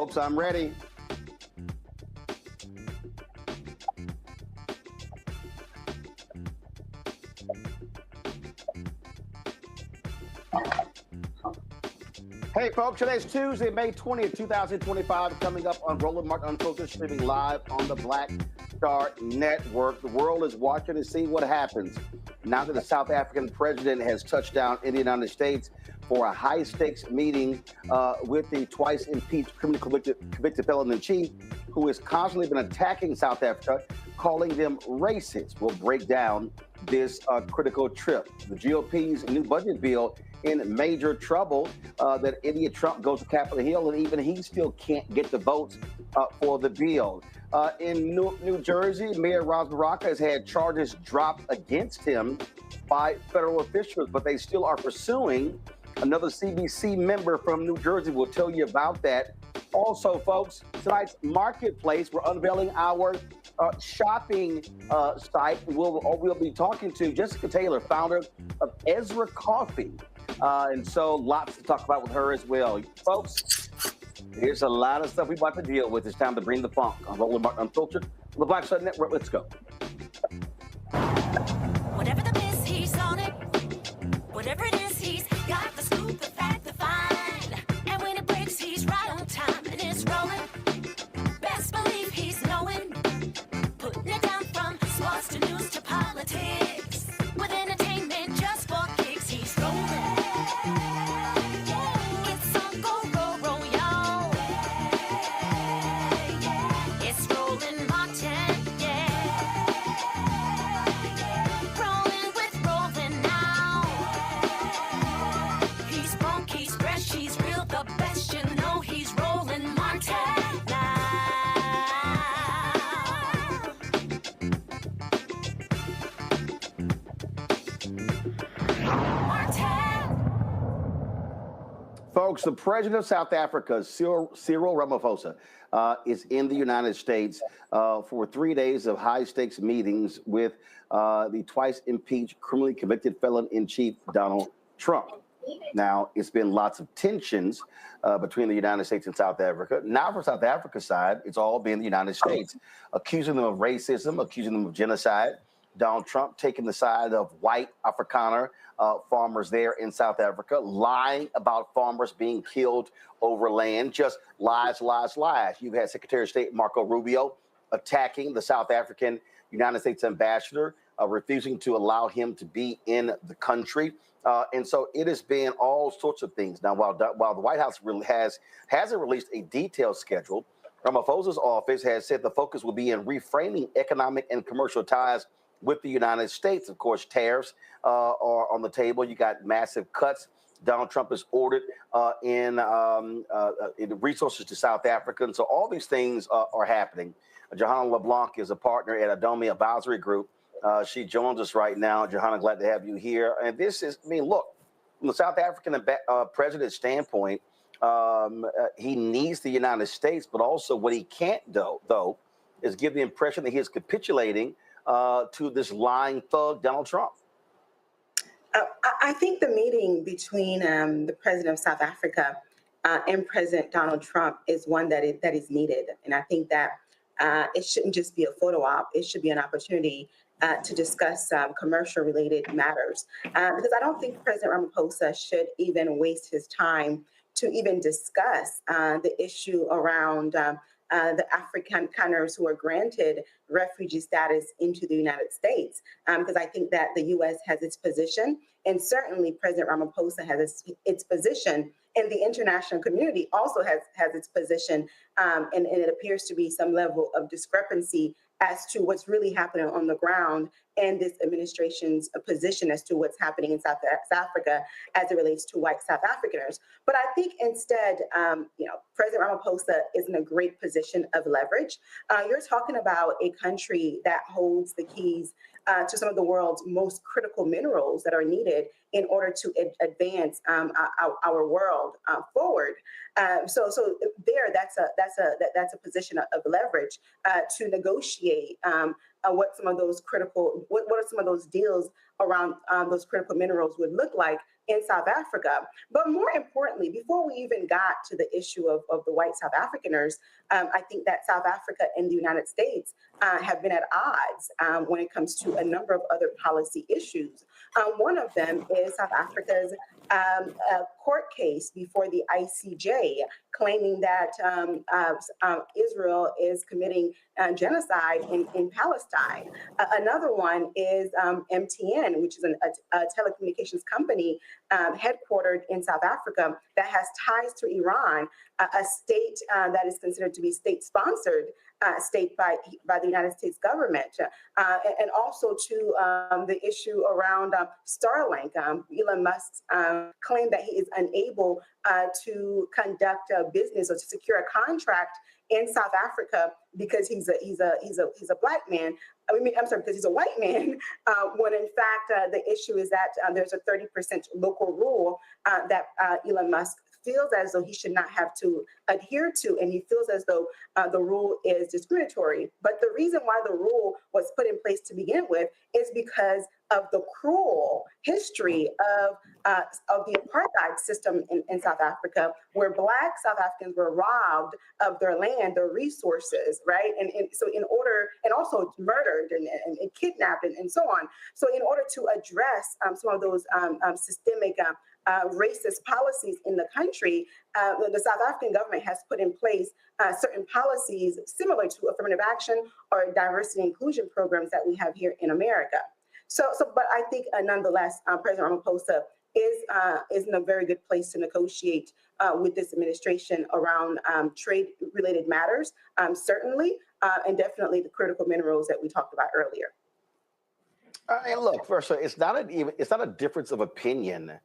folks, I'm ready. Hey, folks, today's Tuesday, May 20th, 2025, coming up on Roland Martin Unfiltered, streaming live on the Black Star Network. The world is watching to see what happens now that the South African president has touched down in the United States for a high-stakes meeting with the twice impeached criminally convicted felon-in-chief, who has constantly been attacking South Africa, calling them racist. We'll break down this critical trip. The GOP's new budget bill in major trouble. That idiot Trump goes to Capitol Hill, and even he still can't get the votes for the bill. In New Jersey, Mayor Ras Baraka has had charges dropped against him by federal officials, but they still are pursuing another CBC member from New Jersey. We'll tell you about that. Also, folks, tonight's Marketplace, we're unveiling our shopping site. We'll be talking to Jessica Taylor, founder of Ezra Coffee. And so lots to talk about with her as well. Folks, here's a lot of stuff we're about to deal with. It's time to bring the funk on Roland Martin Unfiltered on the Black Star Network. Let's go. Whatever the miss, he's on it. Whatever it is, he's got the scoop, the fact, the find. And when it breaks, he's right on time and it's rolling. Best believe he's knowing. Putting it down from sports to news to politics. With entertainment just for kicks, he's rolling. It's on go, roll, y'all. It's Roland Martin, yeah. Rolling with Roland now. He's funk, he's fresh, he's real, the best, you know he's Roland Martin now. Folks, the president of South Africa, Cyril Ramaphosa, is in the United States for 3 days of high-stakes meetings with the twice-impeached, criminally convicted felon-in-chief, Donald Trump. Now, it's been lots of tensions between the United States and South Africa. Now, for South Africa's side, it's all been the United States, accusing them of racism, accusing them of genocide. Donald Trump taking the side of white Afrikaner farmers there in South Africa, lying about farmers being killed over land, just lies, lies, lies. You've had Secretary of State Marco Rubio attacking the South African United States ambassador, refusing to allow him to be in the country. And so it has been all sorts of things. Now, while the White House really hasn't released a detailed schedule, Ramaphosa's office has said the focus will be in reframing economic and commercial ties with the United States. Of course, tariffs are on the table. You got massive cuts. Donald Trump has ordered in resources to South Africa. And so all these things are happening. Johanna LeBlanc is a partner at Adomi Advisory Group. She joins us right now. Johanna, glad to have you here. And this is, I mean, look, from the South African president's standpoint, he needs the United States, but also what he can't do, though, is give the impression that he is capitulating to this lying thug, Donald Trump. I think the meeting between the president of South Africa and President Donald Trump is one that is needed. And I think that it shouldn't just be a photo op. It should be an opportunity to discuss commercial-related matters. Because I don't think President Ramaphosa should even waste his time to even discuss the issue around the Afrikaners who are granted refugee status into the United States, because I think that the U.S. has its position, and certainly President Ramaphosa has its position, and the international community also has its position, and it appears to be some level of discrepancy as to what's really happening on the ground and this administration's position as to what's happening in South Africa as it relates to white South Africaners. But I think instead, President Ramaphosa is in a great position of leverage. You're talking about a country that holds the keys to some of the world's most critical minerals that are needed in order to advance our world forward. So there, that's a position of leverage to negotiate what some of those critical, what are some of those deals around those critical minerals would look like in South Africa. But more importantly, before we even got to the issue of the white South Africaners, I think that South Africa and the United States have been at odds when it comes to a number of other policy issues. One of them is South Africa's court case before the ICJ, claiming that Israel is committing genocide in Palestine. Another one is MTN, which is a telecommunications company headquartered in South Africa that has ties to Iran, a state that is considered to be state-sponsored state by the United States government, and also to the issue around Starlink. Elon Musk's claim that he is unable to conduct a business or to secure a contract in South Africa because he's a black man. I'm sorry, because he's a white man. When in fact the issue is that there's a 30% local rule that Elon Musk feels as though he should not have to adhere to, and he feels as though the rule is discriminatory. But the reason why the rule was put in place to begin with is because of the cruel history of the apartheid system in South Africa, where Black South Africans were robbed of their land, their resources, right? And so in order, and also murdered and kidnapped and so on. So in order to address some of those systemic racist policies in the country, the South African government has put in place certain policies similar to affirmative action or diversity and inclusion programs that we have here in America. But I think nonetheless, President Ramaphosa is in a very good place to negotiate with this administration around trade-related matters, certainly, and definitely the critical minerals that we talked about earlier. And look, first, it's not a difference of opinion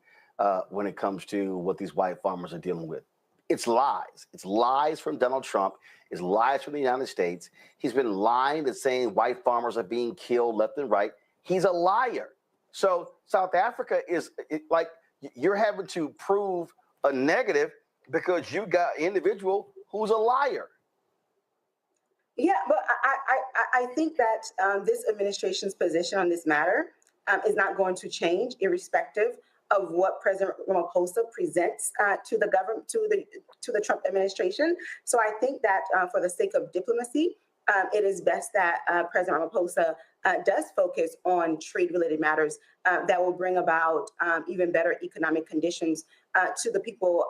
when it comes to what these white farmers are dealing with. It's lies. It's lies from Donald Trump. It's lies from the United States. He's been lying and saying white farmers are being killed left and right. He's a liar. So South Africa is like you're having to prove a negative because you got an individual who's a liar. Yeah, but I think that this administration's position on this matter is not going to change, irrespective of what President Ramaphosa presents to the government, to the Trump administration. So I think that for the sake of diplomacy, it is best that President Ramaphosa does focus on trade-related matters that will bring about even better economic conditions to the people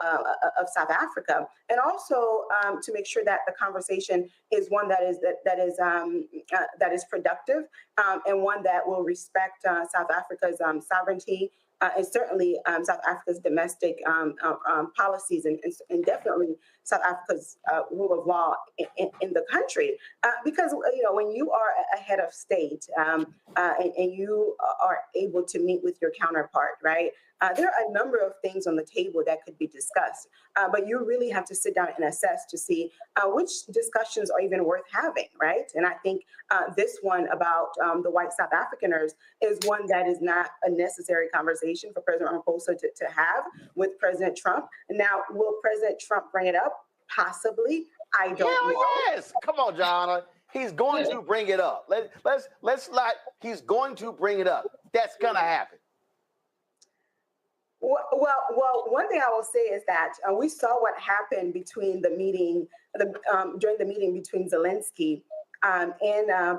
of South Africa, and also to make sure that the conversation is one that is productive and one that will respect South Africa's sovereignty. And certainly South Africa's domestic policies and definitely South Africa's rule of law in the country. Because, when you are a head of state and you are able to meet with your counterpart, right, there are a number of things on the table that could be discussed. But you really have to sit down and assess to see which discussions are even worth having, right? And I think this one about the white South Africaners is one that is not a necessary conversation for President Ramaphosa to have with President Trump. Now, will President Trump bring it up? Possibly. I don't know. Yes. Come on, John. He's going to bring it up. Let's not. He's going to bring it up. That's gonna happen. Well, one thing I will say is that we saw what happened between the meeting, during the meeting between Zelensky and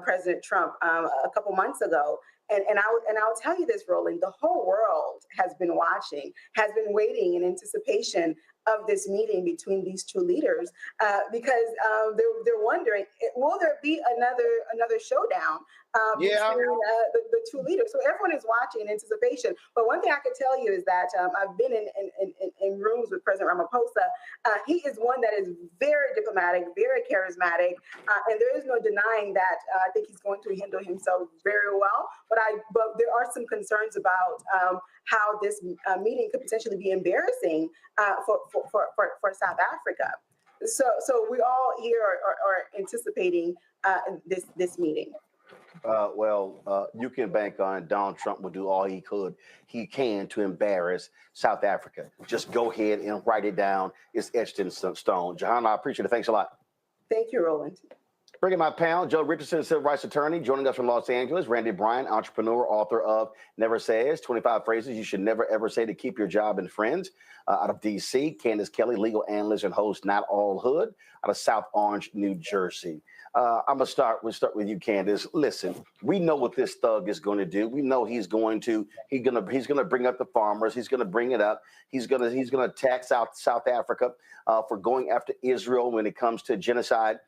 President Trump a couple months ago. And I'll tell you this, Roland, the whole world has been watching, has been waiting in anticipation of this meeting between these two leaders, because they're wondering, will there be another showdown between the two leaders? So everyone is watching in anticipation. But one thing I can tell you is that I've been in rooms with President Ramaphosa. He is one that is very diplomatic, very charismatic, and there is no denying that. I think he's going to handle himself very well. But there are some concerns about how this meeting could potentially be embarrassing for South Africa. So we all here are anticipating this meeting. You can bank on Donald Trump will do all he can to embarrass South Africa. Just go ahead and write it down. It's etched in stone. Johanna, I appreciate it. Thanks a lot. Thank you, Roland. Bringing my panel, Joe Richardson, civil rights attorney, joining us from Los Angeles. Randy Bryant, entrepreneur, author of Never Says, 25 Phrases You Should Never Ever Say to Keep Your Job and Friends, out of D.C. Candace Kelly, legal analyst and host, Not All Hood, out of South Orange, New Jersey. I'm gonna start with you, Candace. Listen, we know what this thug is going to do. We know he's gonna bring up the farmers. He's gonna bring it up. He's gonna attack South Africa for going after Israel when it comes to genocide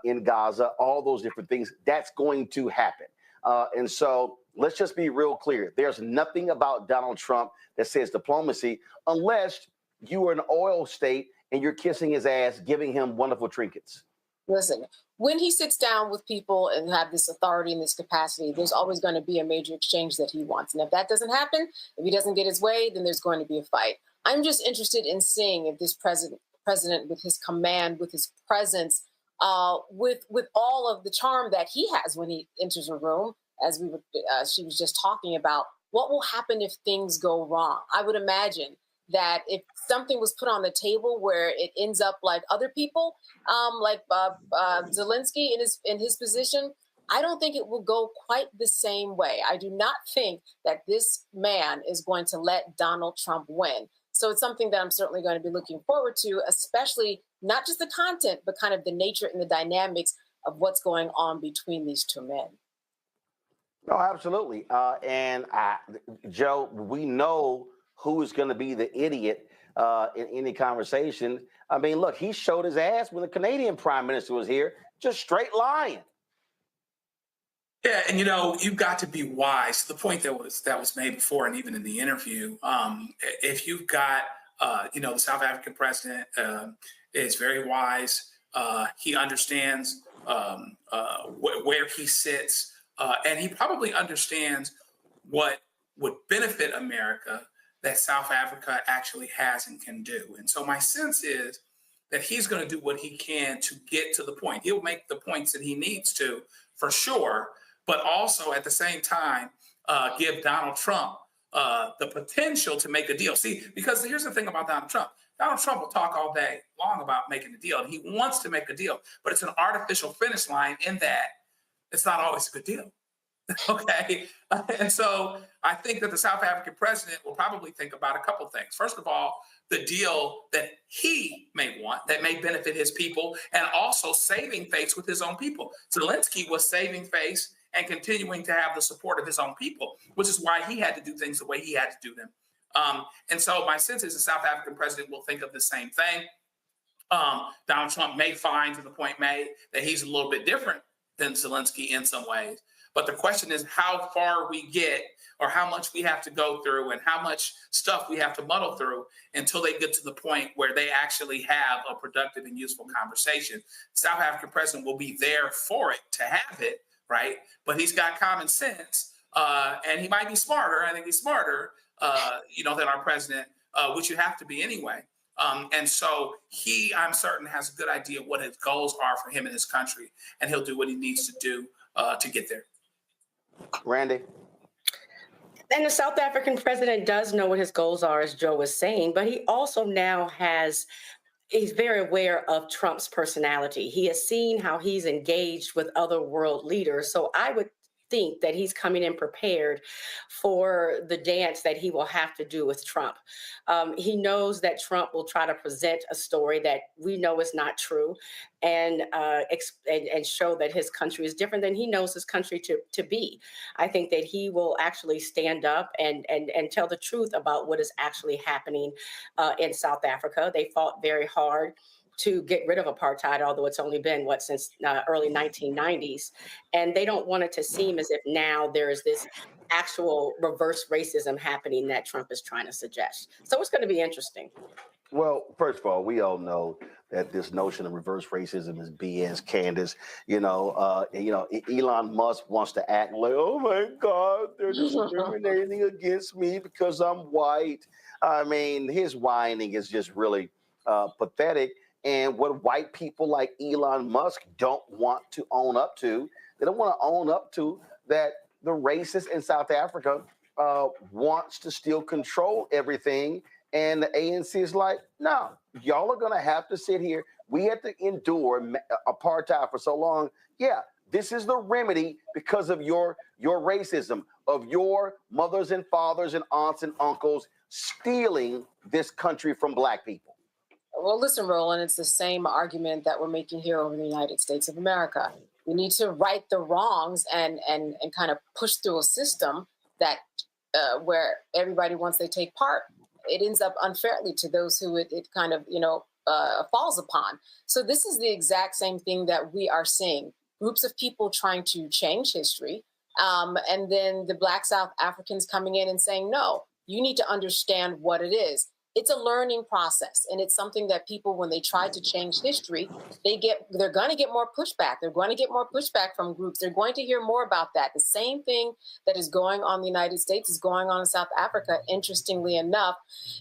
in Gaza. All those different things. That's going to happen. And so let's just be real clear. There's nothing about Donald Trump that says diplomacy unless you are an oil state and you're kissing his ass, giving him wonderful trinkets. Listen, when he sits down with people and have this authority and this capacity, there's always going to be a major exchange that he wants. And if that doesn't happen, if he doesn't get his way, then there's going to be a fight. I'm just interested in seeing if this president with his command, with his presence, with all of the charm that he has when he enters a room, as she was just talking about, what will happen if things go wrong? I would imagine that if something was put on the table where it ends up like other people, like Zelensky in his position, I don't think it will go quite the same way. I do not think that this man is going to let Donald Trump win. So it's something that I'm certainly going to be looking forward to, especially not just the content, but kind of the nature and the dynamics of what's going on between these two men. Oh, absolutely. Joe, we know who is going to be the idiot in any conversation. I mean, look, he showed his ass when the Canadian Prime Minister was here, just straight lying. Yeah, and you've got to be wise. To the point that was made before, and even in the interview, if you've got, the South African president is very wise. He understands where he sits, and he probably understands what would benefit America that South Africa actually has and can do. And so my sense is that he's going to do what he can to get to the point. He'll make the points that he needs to, for sure, but also at the same time, give Donald Trump the potential to make a deal. See, because here's the thing about Donald Trump. Donald Trump will talk all day long about making a deal, and he wants to make a deal, but it's an artificial finish line in that it's not always a good deal. Okay. And so I think that the South African president will probably think about a couple of things. First of all, the deal that he may want that may benefit his people, and also saving face with his own people. Zelensky was saving face and continuing to have the support of his own people, which is why he had to do things the way he had to do them. And so my sense is the South African president will think of the same thing. Donald Trump may find, to the point made, that he's a little bit different than Zelensky in some ways. But the question is how far we get, or how much we have to go through, and how much stuff we have to muddle through until they get to the point where they actually have a productive and useful conversation. South African president will be there for it, to have it, right? But he's got common sense, and he might be smarter. I think he's smarter, than our president, which you have to be anyway. And so he, I'm certain, has a good idea what his goals are for him and his country, and he'll do what he needs to do to get there. Randy? And the South African president does know what his goals are, as Joe was saying, but he also now he's very aware of Trump's personality. He has seen how he's engaged with other world leaders. So I would think that he's coming in prepared for the dance that he will have to do with Trump. He knows that Trump will try to present a story that we know is not true, and show that his country is different than he knows his country to be. I think that he will actually stand up and tell the truth about what is actually happening in South Africa. They fought very hard to get rid of apartheid, although it's only been, since early 1990s. And they don't want it to seem as if now there is this actual reverse racism happening that Trump is trying to suggest. So it's going to be interesting. Well, first of all, we all know that this notion of reverse racism is BS, Candace. Elon Musk wants to act like, oh my God, they're discriminating against me because I'm white. I mean, his whining is just really pathetic. And what white people like Elon Musk don't want to own up to, they don't want to own up to that the racist in South Africa wants to still control everything. And the ANC is like, no, y'all are going to have to sit here. We had to endure apartheid for so long. yeah, this is the remedy because of your racism, of your mothers and fathers and aunts and uncles stealing this country from black people. Well, listen, Roland, it's the same argument that we're making here over in the United States of America. We need to right the wrongs and kind of push through a system that where everybody, once they take part, it ends up unfairly to those who it kind of, falls upon. So this is the exact same thing that we are seeing. Groups of people trying to change history, and then the Black South Africans coming in and saying, no, you need to understand what it is. It's a learning process, and it's something that people, when they try to change history, they're going to get more pushback. They're going to get more pushback from groups. They're going to hear more about that. The same thing that is going on in the United States is going on in South Africa. Interestingly enough,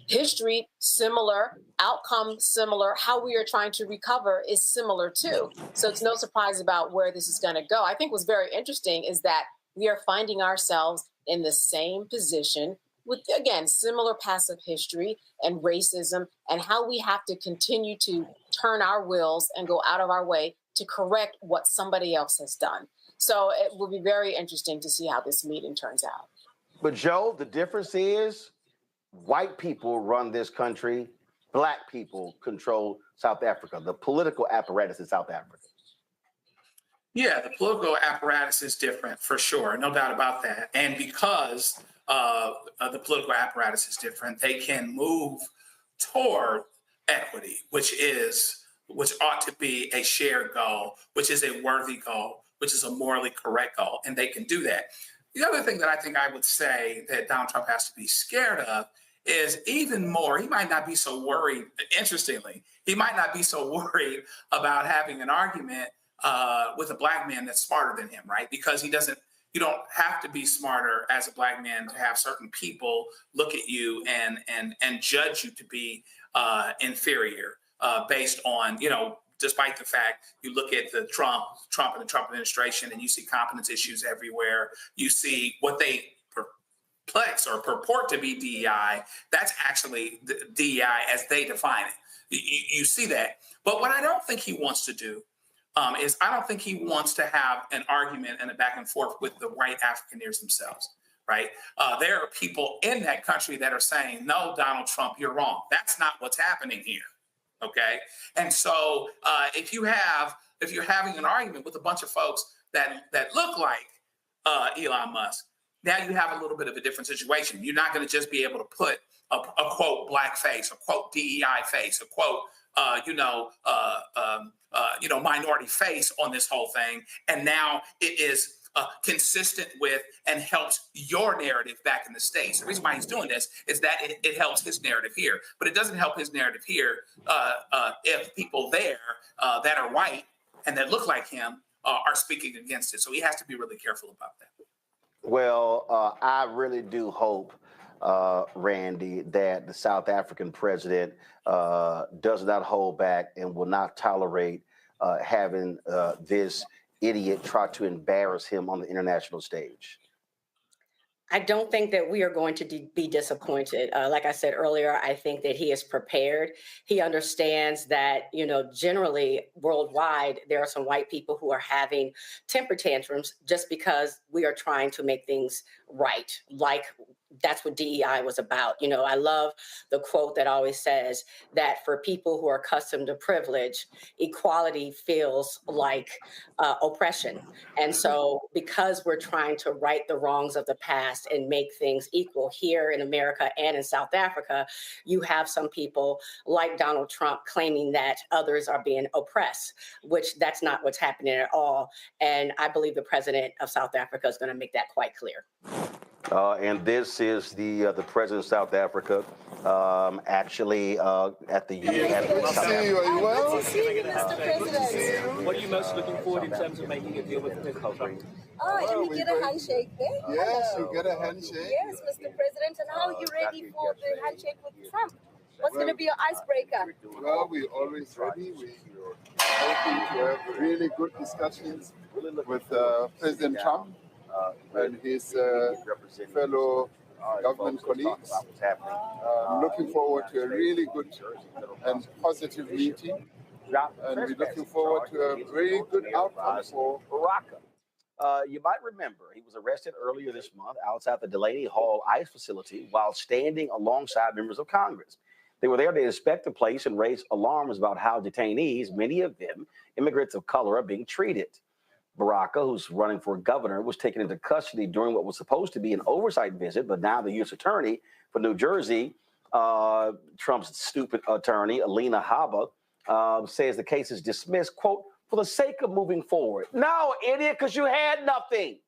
history similar, outcome similar, how we are trying to recover is similar too. So it's no surprise about where this is going to go. I think what's very interesting is that we are finding ourselves in the same position with, again, similar passive history and racism, and how we have to continue to turn our wheels and go out of our way to correct what somebody else has done. So it will be very interesting to see how this meeting turns out. But Joe, the difference is white people run this country, black people control South Africa, the political apparatus in South Africa. Yeah, the political apparatus is different for sure, no doubt about that. And because the political apparatus is different, they can move toward equity, which ought to be a shared goal, which is a worthy goal, which is a morally correct goal, and they can do that. The other thing that I think I would say that Donald Trump has to be scared of is even more, he might not be so worried, interestingly, he might not be so worried about having an argument with a black man that's smarter than him, right? Because you don't have to be smarter as a black man to have certain people look at you and judge you to be inferior based on, despite the fact you look at the Trump and the Trump administration and you see competence issues everywhere. You see what they perplex or purport to be DEI. That's actually the DEI as they define it. You see that. But what I don't think he wants to do is I don't think he wants to have an argument and a back and forth with the white Afrikaners themselves, right? There are people in that country that are saying, no, Donald Trump, you're wrong. That's not what's happening here, okay? And so if you're having an argument with a bunch of folks that look like Elon Musk, now you have a little bit of a different situation. You're not going to just be able to put a quote black face, a quote DEI face, a quote minority face on this whole thing. And now it is consistent with and helps your narrative back in the States. The reason why he's doing this is that it helps his narrative here, but it doesn't help his narrative here if people there that are white and that look like him are speaking against it. So he has to be really careful about that. Well, I really do hope, Randy, that the South African president does not hold back and will not tolerate having this idiot try to embarrass him on the international stage. I don't think that we are going to be disappointed. Like I said earlier, I think that he is prepared. He understands that, generally worldwide, there are some white people who are having temper tantrums just because we are trying to make things right. Like that's what DEI was about. I love the quote that always says that for people who are accustomed to privilege, equality feels like oppression. And so because we're trying to right the wrongs of the past and make things equal here in America and in South Africa, you have some people like Donald Trump claiming that others are being oppressed, which that's not what's happening at all. And I believe the president of South Africa is going to make that quite clear. And this is the president of South Africa, actually at the UN. Good to see you. Are you well? Good to see you, Mr. President. What are you most looking forward in terms of making a deal with President Trump? Oh, we get a handshake there? Yes, we get a handshake. Yes, Mr. President. And how are you ready for the handshake with Trump? What's going to be your icebreaker? Well, we're always ready. We're hoping to have really good discussions with President Trump and his fellow government colleagues. Looking forward to a really good and positive meeting. And we're looking forward to a very good outcome for Baraka. You might remember he was arrested earlier this month outside the Delaney Hall ICE facility while standing alongside members of Congress. They were there to inspect the place and raise alarms about how detainees, many of them immigrants of color, are being treated. Baraka, who's running for governor, was taken into custody during what was supposed to be an oversight visit, but now the U.S. attorney for New Jersey, Trump's stupid attorney, Alina Habba, says the case is dismissed, quote, for the sake of moving forward. No, idiot, because you had nothing.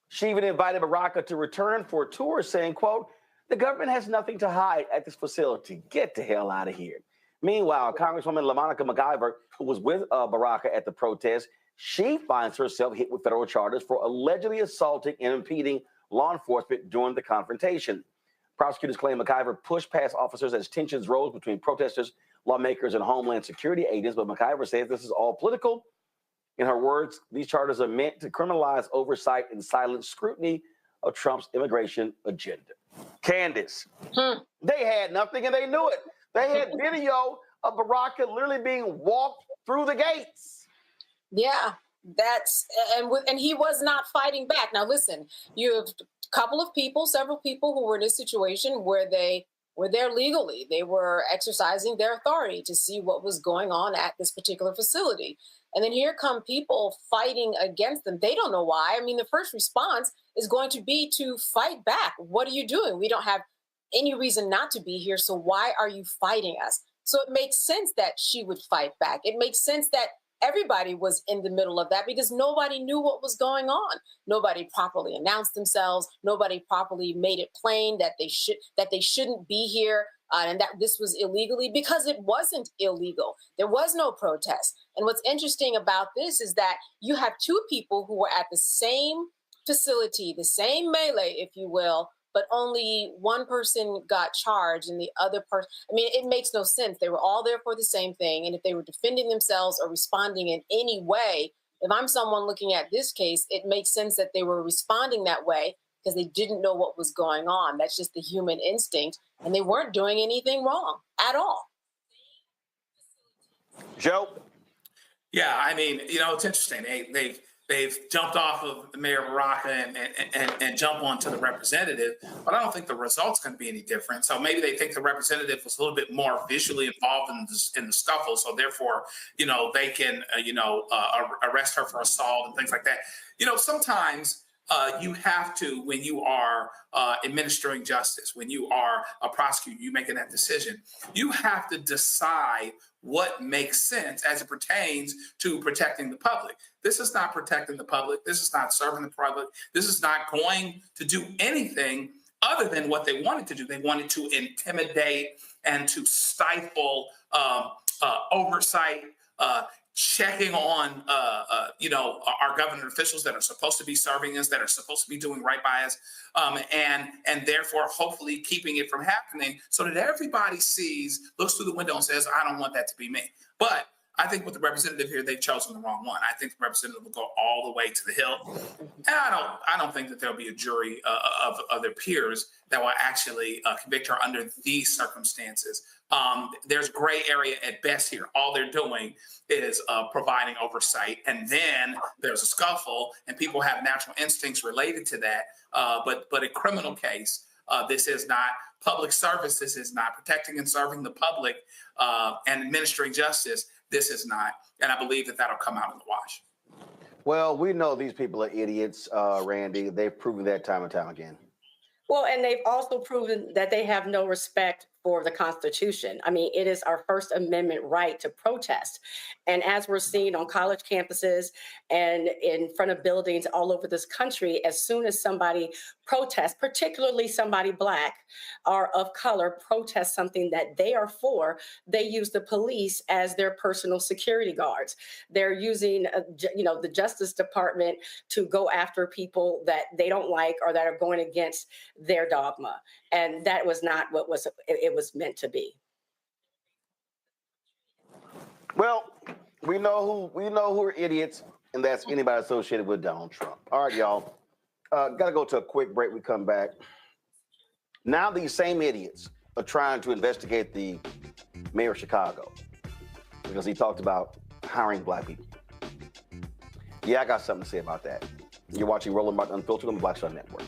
She even invited Baraka to return for a tour, saying, quote, the government has nothing to hide at this facility. Get the hell out of here. Meanwhile, Congresswoman LaMonica McIver, who was with Baraka at the protest, she finds herself hit with federal charges for allegedly assaulting and impeding law enforcement during the confrontation. Prosecutors claim McIver pushed past officers as tensions rose between protesters, lawmakers, and Homeland Security agents, but McIver says this is all political. In her words, these charges are meant to criminalize oversight and silence scrutiny of Trump's immigration agenda. Candace, they had nothing and they knew it. They had video of Baraka literally being walked through the gates. Yeah, and he was not fighting back. Now, listen, you have a couple of people, several people who were in a situation where they were there legally. They were exercising their authority to see what was going on at this particular facility. And then here come people fighting against them. They don't know why. I mean, the first response is going to be to fight back. What are you doing? We don't have any reason not to be here. So why are you fighting us? So it makes sense that she would fight back. It makes sense that everybody was in the middle of that because nobody knew what was going on. Nobody properly announced themselves. Nobody properly made it plain that they shouldn't be here and that this was illegally, because it wasn't illegal. There was no protest. And what's interesting about this is that you have two people who were at the same facility, the same melee, if you will, but only one person got charged and the other person, I mean, it makes no sense. They were all there for the same thing. And if they were defending themselves or responding in any way, if I'm someone looking at this case, it makes sense that they were responding that way because they didn't know what was going on. That's just the human instinct. And they weren't doing anything wrong at all. Joe? Yeah, I mean, you know, it's interesting. They've jumped off of Mayor Baraka and jump onto the representative, but I don't think the result's going to be any different. So maybe they think the representative was a little bit more visually involved in the scuffle, so therefore, you know, they can, arrest her for assault and things like that. You know, sometimes you have to, when you are administering justice, when you are a prosecutor, you making that decision, you have to decide what makes sense as it pertains to protecting the public. This is not protecting the public. This is not serving the public. This is not going to do anything other than what they wanted to do. They wanted to intimidate and to stifle oversight, checking on, our government officials that are supposed to be serving us, that are supposed to be doing right by us, and therefore hopefully keeping it from happening so that everybody sees, looks through the window and says, I don't want that to be me. But I think with the representative here, they've chosen the wrong one. I think the representative will go all the way to the hill. And I don't think that there'll be a jury of their peers that will actually convict her under these circumstances. There's gray area at best here. All they're doing is providing oversight. And then there's a scuffle and people have natural instincts related to that. But a criminal case, this is not public service. This is not protecting and serving the public and administering justice. This is not. And I believe that that'll come out in the wash. Well, we know these people are idiots, Randy. They've proven that time and time again. Well, and they've also proven that they have no respect for the Constitution. I mean, it is our First Amendment right to protest. And as we're seeing on college campuses and in front of buildings all over this country, as soon as somebody protests, particularly somebody Black or of color, protests something that they are for, they use the police as their personal security guards. They're using, the Justice Department to go after people that they don't like or that are going against their dogma. And that was not what it was meant to be. Well, we know who are idiots, and that's anybody associated with Donald Trump. All right, y'all. Got to go to a quick break. We come back. Now these same idiots are trying to investigate the mayor of Chicago. because he talked about hiring black people. Yeah, I got something to say about that. You're watching Roland Martin Unfiltered on the Black Star Network.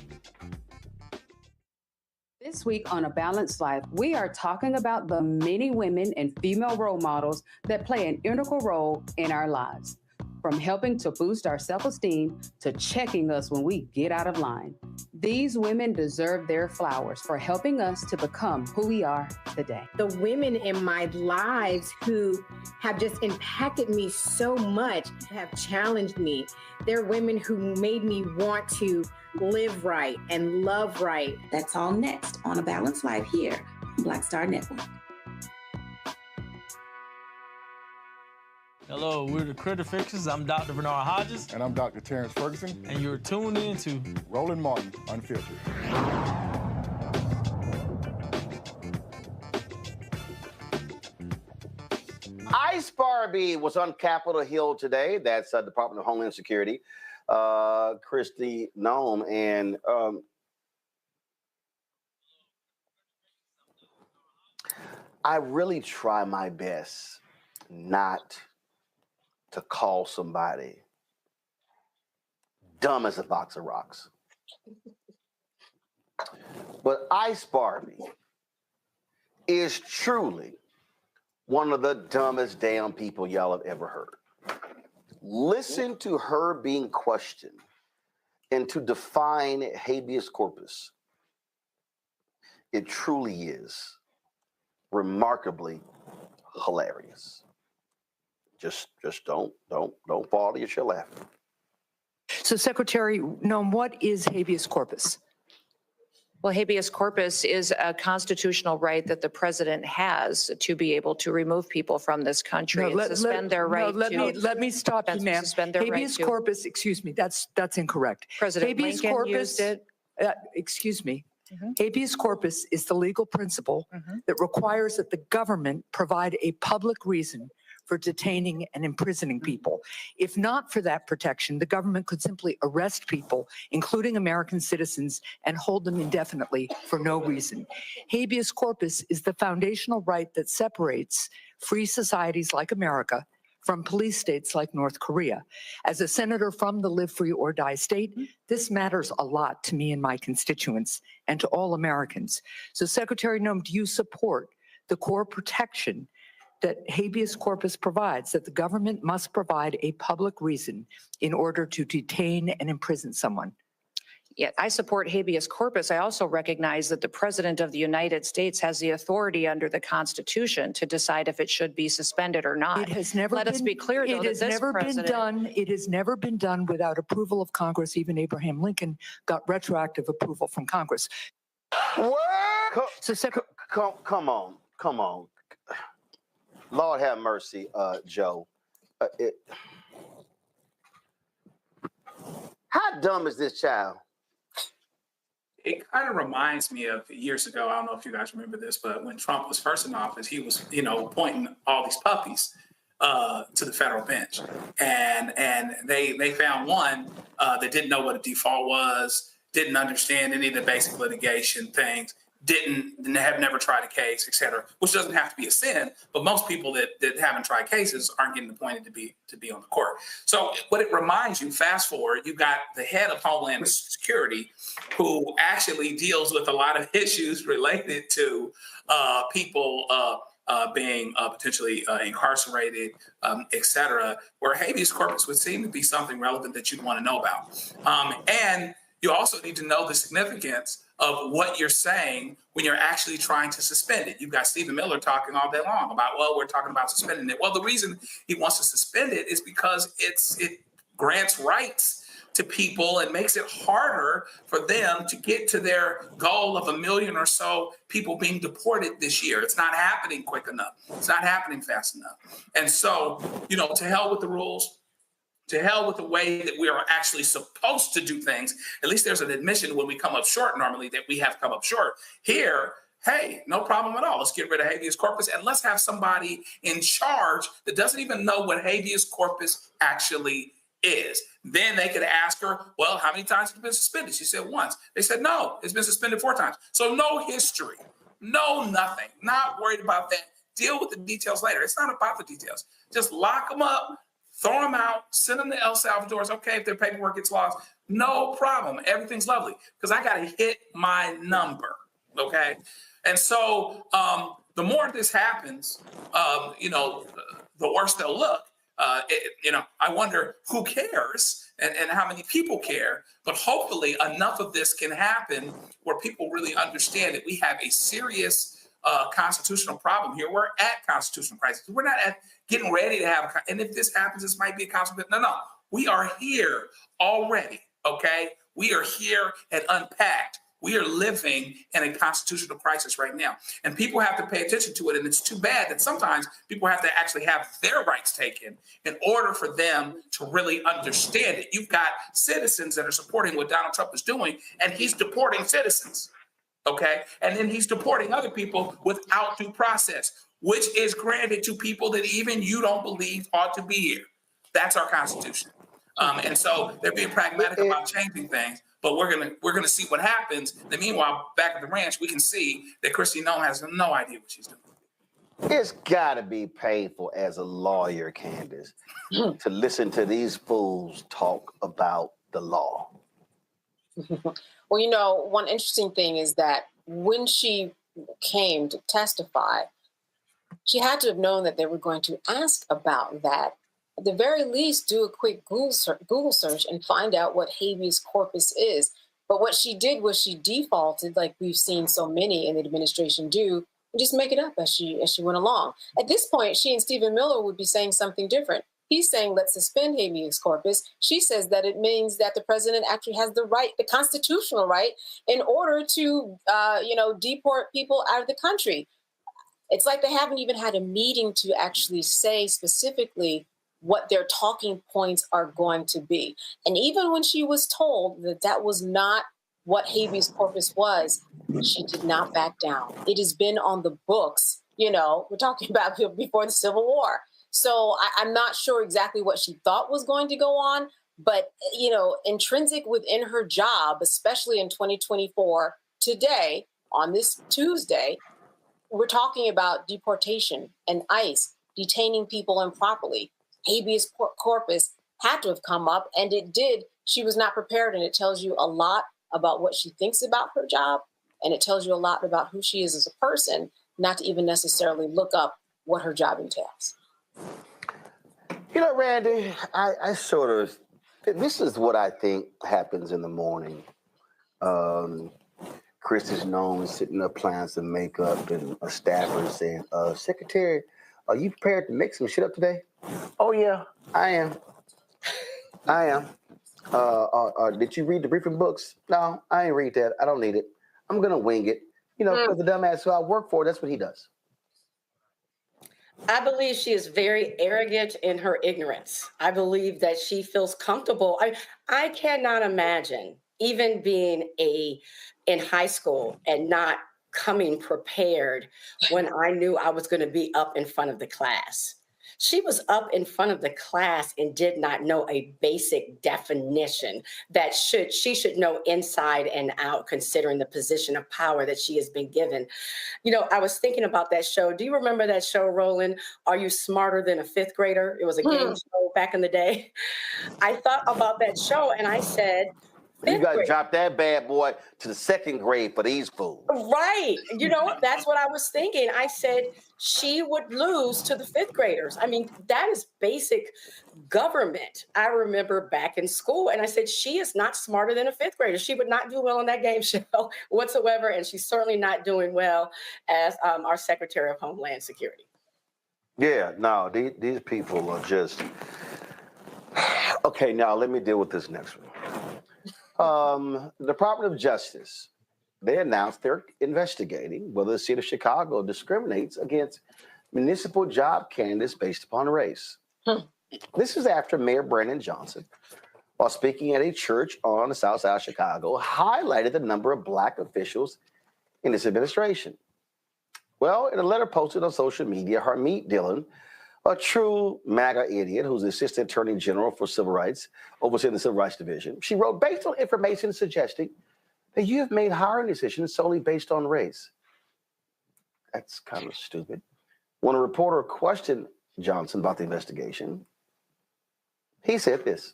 This week on A Balanced Life, we are talking about the many women and female role models that play an integral role in our lives, from helping to boost our self-esteem to checking us when we get out of line. These women deserve their flowers for helping us to become who we are today. The women in my lives who have just impacted me so much have challenged me. They're women who made me want to live right and love right. That's all next on A Balanced Life here on Black Star Network. Hello, we're the Critter Fixers. I'm Dr. Bernard Hodges. And I'm Dr. Terrence Ferguson. And you're tuned in to Roland Martin Unfiltered. ICE Barbie was on Capitol Hill today. That's Department of Homeland Security. Christy Nome. And I really try my best not to call somebody dumb as a box of rocks. But ICE Barbie is truly one of the dumbest damn people y'all have ever heard. Listen to her being questioned and to define habeas corpus. It truly is remarkably hilarious. Just don't fall to your shit laughing. So, Secretary Nome, what is habeas corpus? Well, habeas corpus is a constitutional right that the president has to be able to remove people from this country and suspend their right to. Let me stop you, ma'am. Suspend their habeas right corpus, excuse me, that's incorrect. President habeas Lincoln corpus, used it. Excuse me. Habeas corpus is the legal principle that requires that the government provide a public reason for detaining and imprisoning people. If not for that protection, the government could simply arrest people, including American citizens, and hold them indefinitely for no reason. Habeas corpus is the foundational right that separates free societies like America from police states like North Korea. As a senator from the Live Free or Die state, this matters a lot to me and my constituents and to all Americans. So, Secretary Nome, do you support the core protection that habeas corpus provides, that the government must provide a public reason in order to detain and imprison someone? Yeah, I support habeas corpus. I also recognize that the president of the United States has the authority under the Constitution to decide if it should be suspended or not. It has never Let us be clear, though, it has never been done. It has never been done without approval of Congress. Even Abraham Lincoln got retroactive approval from Congress. What? So, come on. Lord have mercy, Joe. How dumb is this child? It kind of reminds me of years ago. I don't know if you guys remember this, but when Trump was first in office, he was, appointing all these puppies to the federal bench, and they found one that didn't know what a default was, didn't understand any of the basic litigation things, have never tried a case, et cetera, which doesn't have to be a sin, but most people that haven't tried cases aren't getting appointed to be on the court. So what it reminds you, fast forward, you got the head of Homeland Security who actually deals with a lot of issues related to people being potentially incarcerated, et cetera, where habeas corpus would seem to be something relevant that you'd want to know about. And you also need to know the significance of what you're saying when you're actually trying to suspend it. You've got Stephen Miller talking all day long about, well, we're talking about suspending it. Well, the reason he wants to suspend it is because it grants rights to people and makes it harder for them to get to their goal of 1 million or so people being deported this year. It's not happening quick enough. It's not happening fast enough. And so, to hell with the rules, to hell with the way that we are actually supposed to do things. At least there's an admission when we come up short normally that we have come up short. Here, hey, no problem at all. Let's get rid of habeas corpus and let's have somebody in charge that doesn't even know what habeas corpus actually is. Then they could ask her, well, how many times has it been suspended? She said once. They said, no, it's been suspended 4 times. So no history, no nothing, not worried about that. Deal with the details later. It's not about the details. Just lock them up, throw them out, send them to El Salvador. It's okay if their paperwork gets lost. No problem. Everything's lovely because I got to hit my number. Okay. And so the more this happens, the worse they'll look. I wonder who cares and how many people care. But hopefully enough of this can happen where people really understand that we have a serious constitutional problem here. We're at constitutional crisis. We're not at getting ready to have and if this happens, this might be a constitutional. No. We are here already, okay? We are here and unpacked. We are living in a constitutional crisis right now. And people have to pay attention to it. And it's too bad that sometimes people have to actually have their rights taken in order for them to really understand it. You've got citizens that are supporting what Donald Trump is doing, and he's deporting citizens, okay? And then he's deporting other people without due process, which is granted to people that even you don't believe ought to be here. That's our Constitution. And so they're being pragmatic about changing things. But we're gonna see what happens. And meanwhile, back at the ranch, we can see that Kristi Noem has no idea what she's doing. It's got to be painful as a lawyer, Candace, to listen to these fools talk about the law. Well, one interesting thing is that when she came to testify, she had to have known that they were going to ask about that. At the very least, do a quick Google search and find out what habeas corpus is. But what she did was she defaulted, like we've seen so many in the administration do, and just make it up as she went along. At this point, she and Stephen Miller would be saying something different. He's saying, let's suspend habeas corpus. She says that it means that the president actually has the right, the constitutional right, in order to, deport people out of the country. It's like they haven't even had a meeting to actually say specifically what their talking points are going to be. And even when she was told that that was not what habeas corpus was, she did not back down. It has been on the books, we're talking about before the Civil War. So I'm not sure exactly what she thought was going to go on, but, intrinsic within her job, especially in 2024, today, on this Tuesday, we're talking about deportation and ICE detaining people improperly. Habeas corpus had to have come up, and it did. She was not prepared, and it tells you a lot about what she thinks about her job, and it tells you a lot about who she is as a person, not to even necessarily look up what her job entails. Randy, this is what I think happens in the morning. Kristi Noem is sitting up applying some makeup, and a staffer is saying, Secretary, are you prepared to make some shit up today? Oh, yeah, I am. Did you read the briefing books? No, I ain't read that. I don't need it. I'm going to wing it. Because the dumbass who I work for, that's what he does. I believe she is very arrogant in her ignorance. I believe that she feels comfortable. I cannot imagine even being in high school and not coming prepared when I knew I was going to be up in front of the class. She was up in front of the class and did not know a basic definition that she should know inside and out, considering the position of power that she has been given. I was thinking about that show. Do you remember that show, Roland? Are You Smarter Than a Fifth Grader? It was a game show back in the day. I thought about that show and I said, you got to drop that bad boy to the second grade for these fools. Right. That's what I was thinking. I said she would lose to the fifth graders. I mean, that is basic government. I remember back in school, and I said she is not smarter than a fifth grader. She would not do well on that game show whatsoever, and she's certainly not doing well as our Secretary of Homeland Security. Yeah, no, these people are just... Okay, now let me deal with this next one. The Department of Justice, they announced they're investigating whether the city of Chicago discriminates against municipal job candidates based upon race. This is after Mayor Brandon Johnson, while speaking at a church on the south side of Chicago, highlighted the number of Black officials in this administration. Well, in a letter posted on social media, Harmeet Dillon, a true MAGA idiot who's the Assistant Attorney General for Civil Rights, overseeing the Civil Rights Division, she wrote, based on information suggesting that you have made hiring decisions solely based on race. That's kind of stupid. When a reporter questioned Johnson about the investigation, he said this.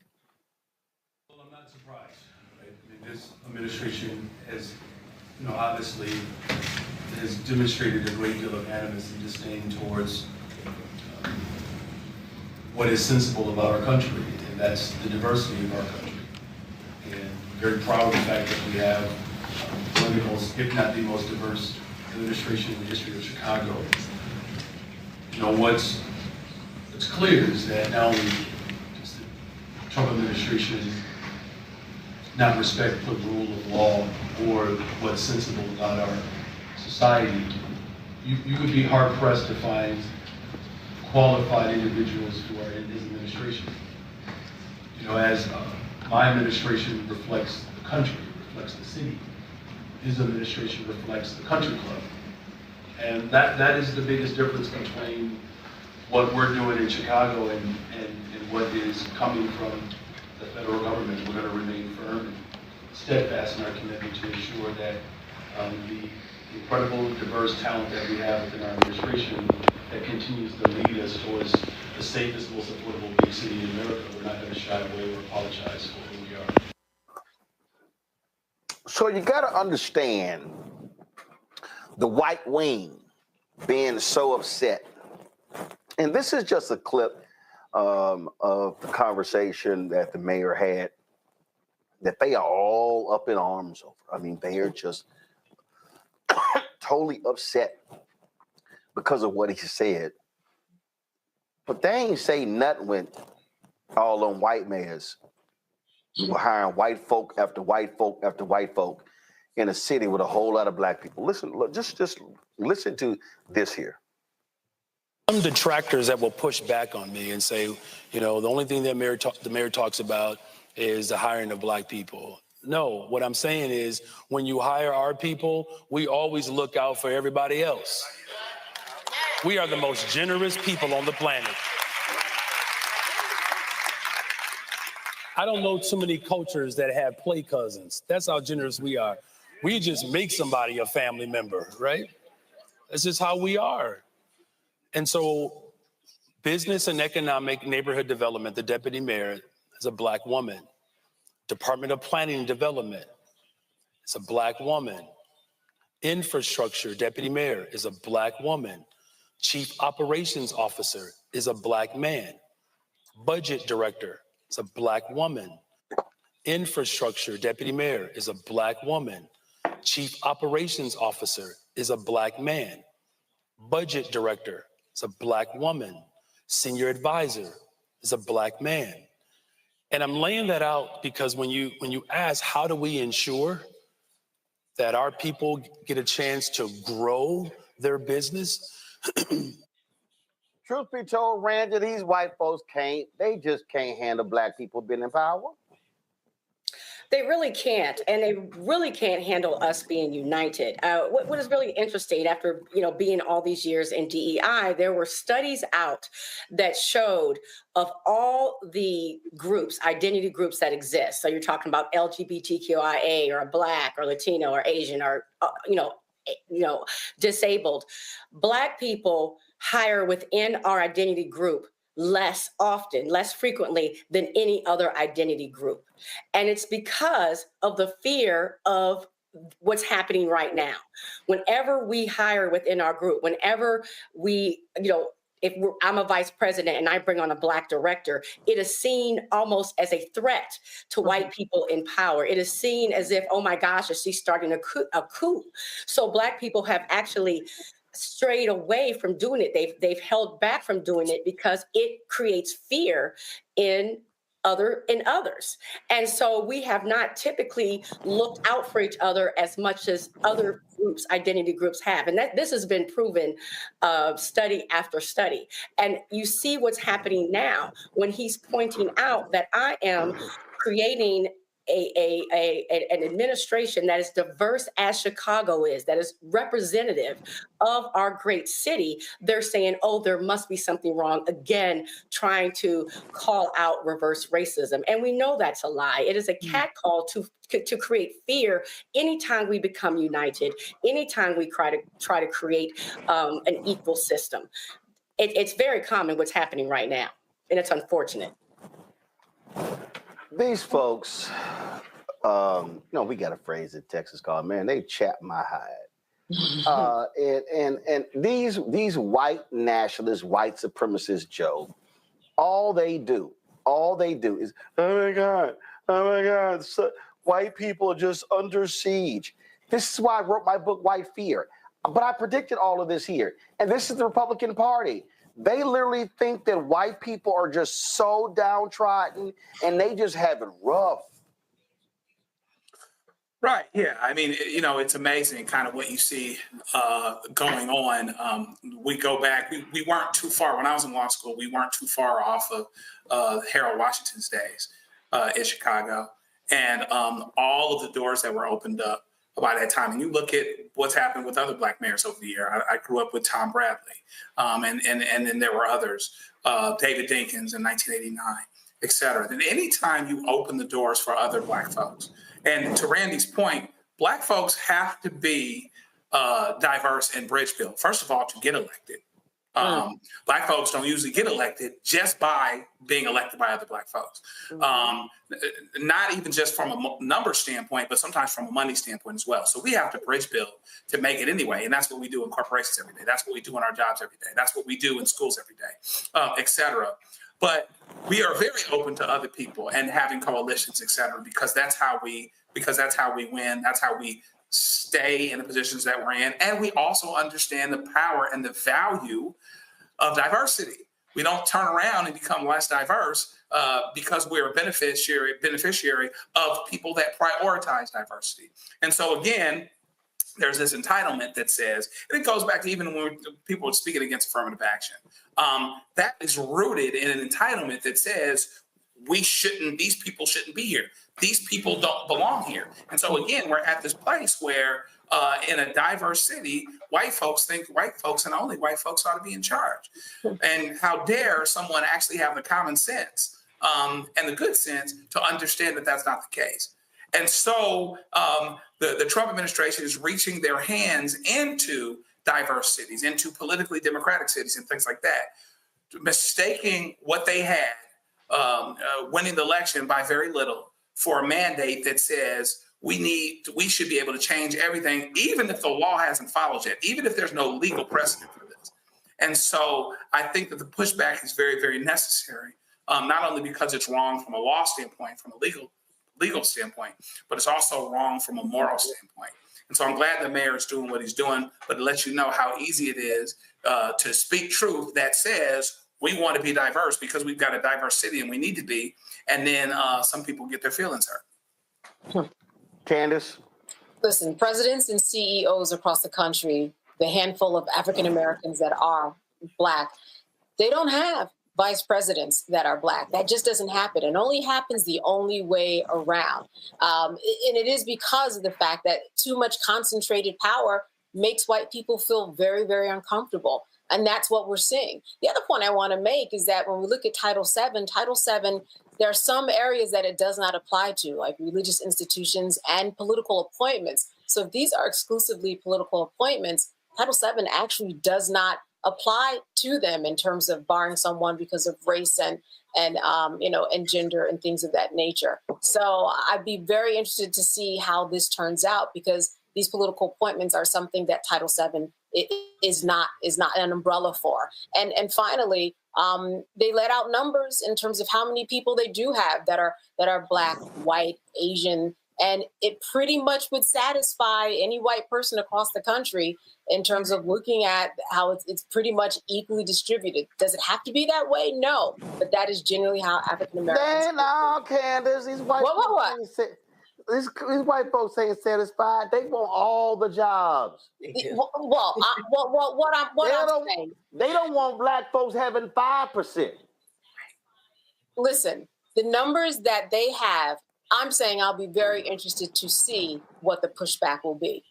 Well, I'm not surprised. Right? I mean, this administration has, obviously has demonstrated a great deal of animus and disdain towards what is sensible about our country, and that's the diversity of our country. And very proud of the fact that we have one of the most, if not the most diverse administration in the history of Chicago. What's clear is that not only does the Trump administration not respect the rule of law or what's sensible about our society, you would be hard pressed to find qualified individuals who are in his administration. As my administration reflects the country, reflects the city, his administration reflects the country club. And that is the biggest difference between what we're doing in Chicago and what is coming from the federal government. We're going to remain firm and steadfast in our commitment to ensure that the incredible diverse talent that we have within our administration that continues to lead us towards the safest, most affordable big city in America, we're not going to shy away or apologize for who we are. So you got to understand the white wing being so upset. And this is just a clip of the conversation that the mayor had that they are all up in arms over. I mean, they are just totally upset because of what he said. But they ain't say nothing when all them white mayors were hiring white folk after white folk after white folk in a city with a whole lot of black people. Listen, look, just listen to this here. Some detractors that will push back on me and say, the only thing that the mayor talks about is the hiring of black people. No, what I'm saying is when you hire our people, we always look out for everybody else. We are the most generous people on the planet. I don't know too many cultures that have play cousins. That's how generous we are. We just make somebody a family member, right? That's just how we are. And so business and economic neighborhood development, the deputy mayor is a black woman. Department of Planning and Development is a black woman. Infrastructure deputy mayor is a black woman. Chief operations officer is a black man. Budget director is a black woman. Infrastructure deputy mayor is a black woman. Chief operations officer is a black man. Budget director is a black woman. Senior advisor is a black man. And I'm laying that out because when you ask, how do we ensure that our people get a chance to grow their business? Truth be told, Randy, these white folks they just can't handle black people being in power. They really can't, and they really can't handle us being united. What is really interesting, after being all these years in DEI, there were studies out that showed of all the groups, identity groups that exist. So you're talking about LGBTQIA, or Black, or Latino, or Asian, or disabled. Black people hire within our identity group less often, less frequently than any other identity group. And it's because of the fear of what's happening right now. Whenever we hire within our group, whenever we, I'm a vice president and I bring on a black director, it is seen almost as a threat to white people in power. It is seen as if, oh my gosh, is she starting a coup? So black people have actually strayed away from doing it. They've held back from doing it because it creates fear in others. And so we have not typically looked out for each other as much as other groups, identity groups have. And this has been proven study after study. And you see what's happening now when he's pointing out that I am creating an administration that is diverse as Chicago is, that is representative of our great city, they're saying, oh, there must be something wrong, again, trying to call out reverse racism. And we know that's a lie. It is a catcall to create fear anytime we become united, anytime we try to create an equal system. It's very common what's happening right now, and it's unfortunate. These folks, we got a phrase in Texas called, man, they chap my hide. And these white nationalists, white supremacists, Joe, all they do is, oh my God, so white people are just under siege. This is why I wrote my book, White Fear. But I predicted all of this here. And this is the Republican Party. They literally think that white people are just so downtrodden and they just have it rough. Right. Yeah. I mean, it's amazing kind of what you see going on. We go back. We weren't too far. When I was in law school, we weren't too far off of Harold Washington's days in Chicago. And all of the doors that were opened up by that time. And you look at what's happened with other Black mayors over the year. I grew up with Tom Bradley, and then there were others, David Dinkins in 1989, et cetera. Then anytime you open the doors for other Black folks, and to Randy's point, Black folks have to be diverse and bridge build. First of all, to get elected. Black folks don't usually get elected just by being elected by other Black folks. Not even just from a number standpoint, but sometimes from a money standpoint as well. So we have to bridge build to make it anyway. And that's what we do in corporations every day. That's what we do in our jobs every day. That's what we do in schools every day, et cetera. But we are very open to other people and having coalitions, et cetera, because that's how we win. That's how we stay in the positions that we're in. And we also understand the power and the value of diversity. We don't turn around and become less diverse because we're a beneficiary of people that prioritize diversity. And so again, there's this entitlement that says, and it goes back to even when people are speaking against affirmative action, that is rooted in an entitlement that says these people shouldn't be here. These people don't belong here. And so again, we're at this place where in a diverse city, white folks think white folks and only white folks ought to be in charge. And how dare someone actually have the common sense and the good sense to understand that that's not the case. And so the Trump administration is reaching their hands into diverse cities, into politically democratic cities and things like that, mistaking what they had, winning the election by very little, for a mandate that says we should be able to change everything, even if the law hasn't followed yet, even if there's no legal precedent for this. And so I think that the pushback is very, very necessary, not only because it's wrong from a law standpoint, from a legal standpoint, but it's also wrong from a moral standpoint. And so I'm glad the mayor is doing what he's doing, but it lets you know how easy it is to speak truth that says we want to be diverse because we've got a diverse city and we need to be. And then some people get their feelings hurt. Candace? Listen, presidents and CEOs across the country, the handful of African Americans that are Black, they don't have vice presidents that are Black. That just doesn't happen. It only happens the only way around. And it is because of the fact that too much concentrated power makes white people feel very, very uncomfortable. And that's what we're seeing. The other point I want to make is that when we look at Title VII, there are some areas that it does not apply to, like religious institutions and political appointments. So if these are exclusively political appointments, Title VII actually does not apply to them in terms of barring someone because of race and gender and things of that nature. So I'd be very interested to see how this turns out, because these political appointments are something that Title VII is not an umbrella for. And finally, they let out numbers in terms of how many people they do have that are Black, white, Asian, and it pretty much would satisfy any white person across the country in terms of looking at how it's pretty much equally distributed. Does it have to be that way? No, but that is generally how African Americans. No, Candace, these white These white folks ain't satisfied. They want all the jobs. What I'm saying. They don't want Black folks having 5%. Listen, the numbers that they have I'm saying I'll be very interested to see what the pushback will be.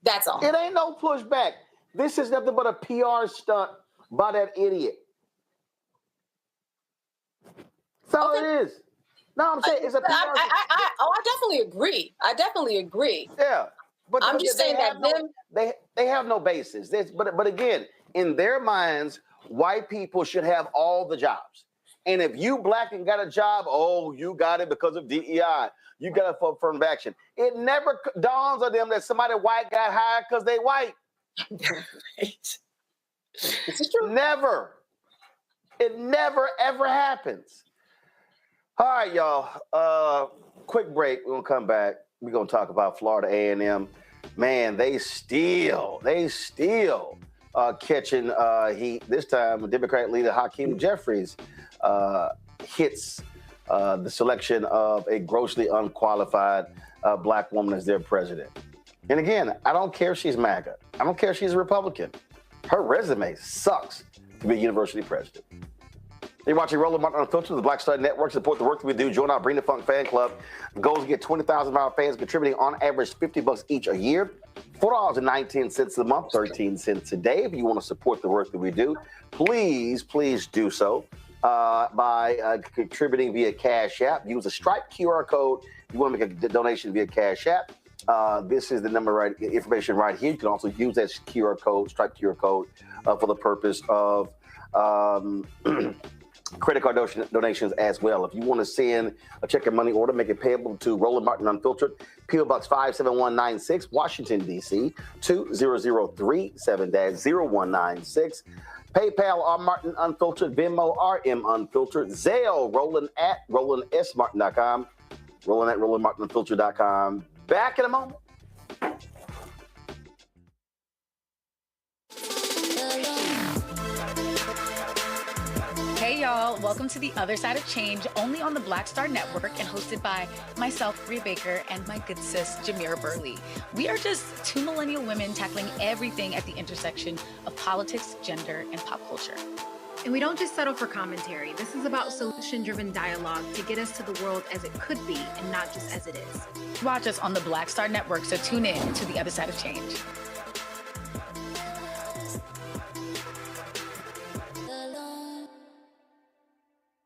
That's all. It ain't no pushback. This is nothing but a PR stunt by that idiot. That's all it is. No, I'm saying it's a PR stunt. I definitely agree. I definitely agree. Yeah. But I'm just saying that they have no basis. But again, in their minds, white people should have all the jobs. And if you black and got a job, oh, you got it because of DEI. You got it for affirmative action. It never dawns on them that somebody white got hired because they white. Right. This is true. Never. It never, ever happens. All right, y'all. Quick break. We're going to come back. We're going to talk about Florida A&M. Man, they still catching heat. This time, Democrat leader Hakeem Jeffries hits the selection of a grossly unqualified black woman as their president. And again, I don't care if she's MAGA. I don't care if she's a Republican. Her resume sucks to be a university president. You're watching Roland Martin Unfiltered, the Black Star Network. Support the work that we do. Join our Bring the Funk fan club. The goal is to get 20,000 of our fans contributing on average $50 each a year. $4.19 a month, 13 cents a day. If you want to support the work that we do, please do so by contributing via Cash App. Use a Stripe QR code. You want to make a donation via Cash App. This is the number information right here. You can also use that QR code, Stripe QR code, for the purpose of credit card donations as well. If you want to send a check or money order, make it payable to Roland Martin Unfiltered, P.O. Box 57196, Washington, D.C., 20037-0196. PayPal, R. Martin Unfiltered, Venmo, RM Unfiltered, Zelle, Roland at RolandSMartin.com, Roland at RolandMartinUnfiltered.com. Back in a moment. Hey y'all, welcome to The Other Side of Change, only on the Black Star Network and hosted by myself, Rhea Baker, and my good sis, Jamira Burley. We are just two millennial women tackling everything at the intersection of politics, gender, and pop culture. And we don't just settle for commentary. This is about solution-driven dialogue to get us to the world as it could be and not just as it is. Watch us on the Black Star Network, so tune in to The Other Side of Change.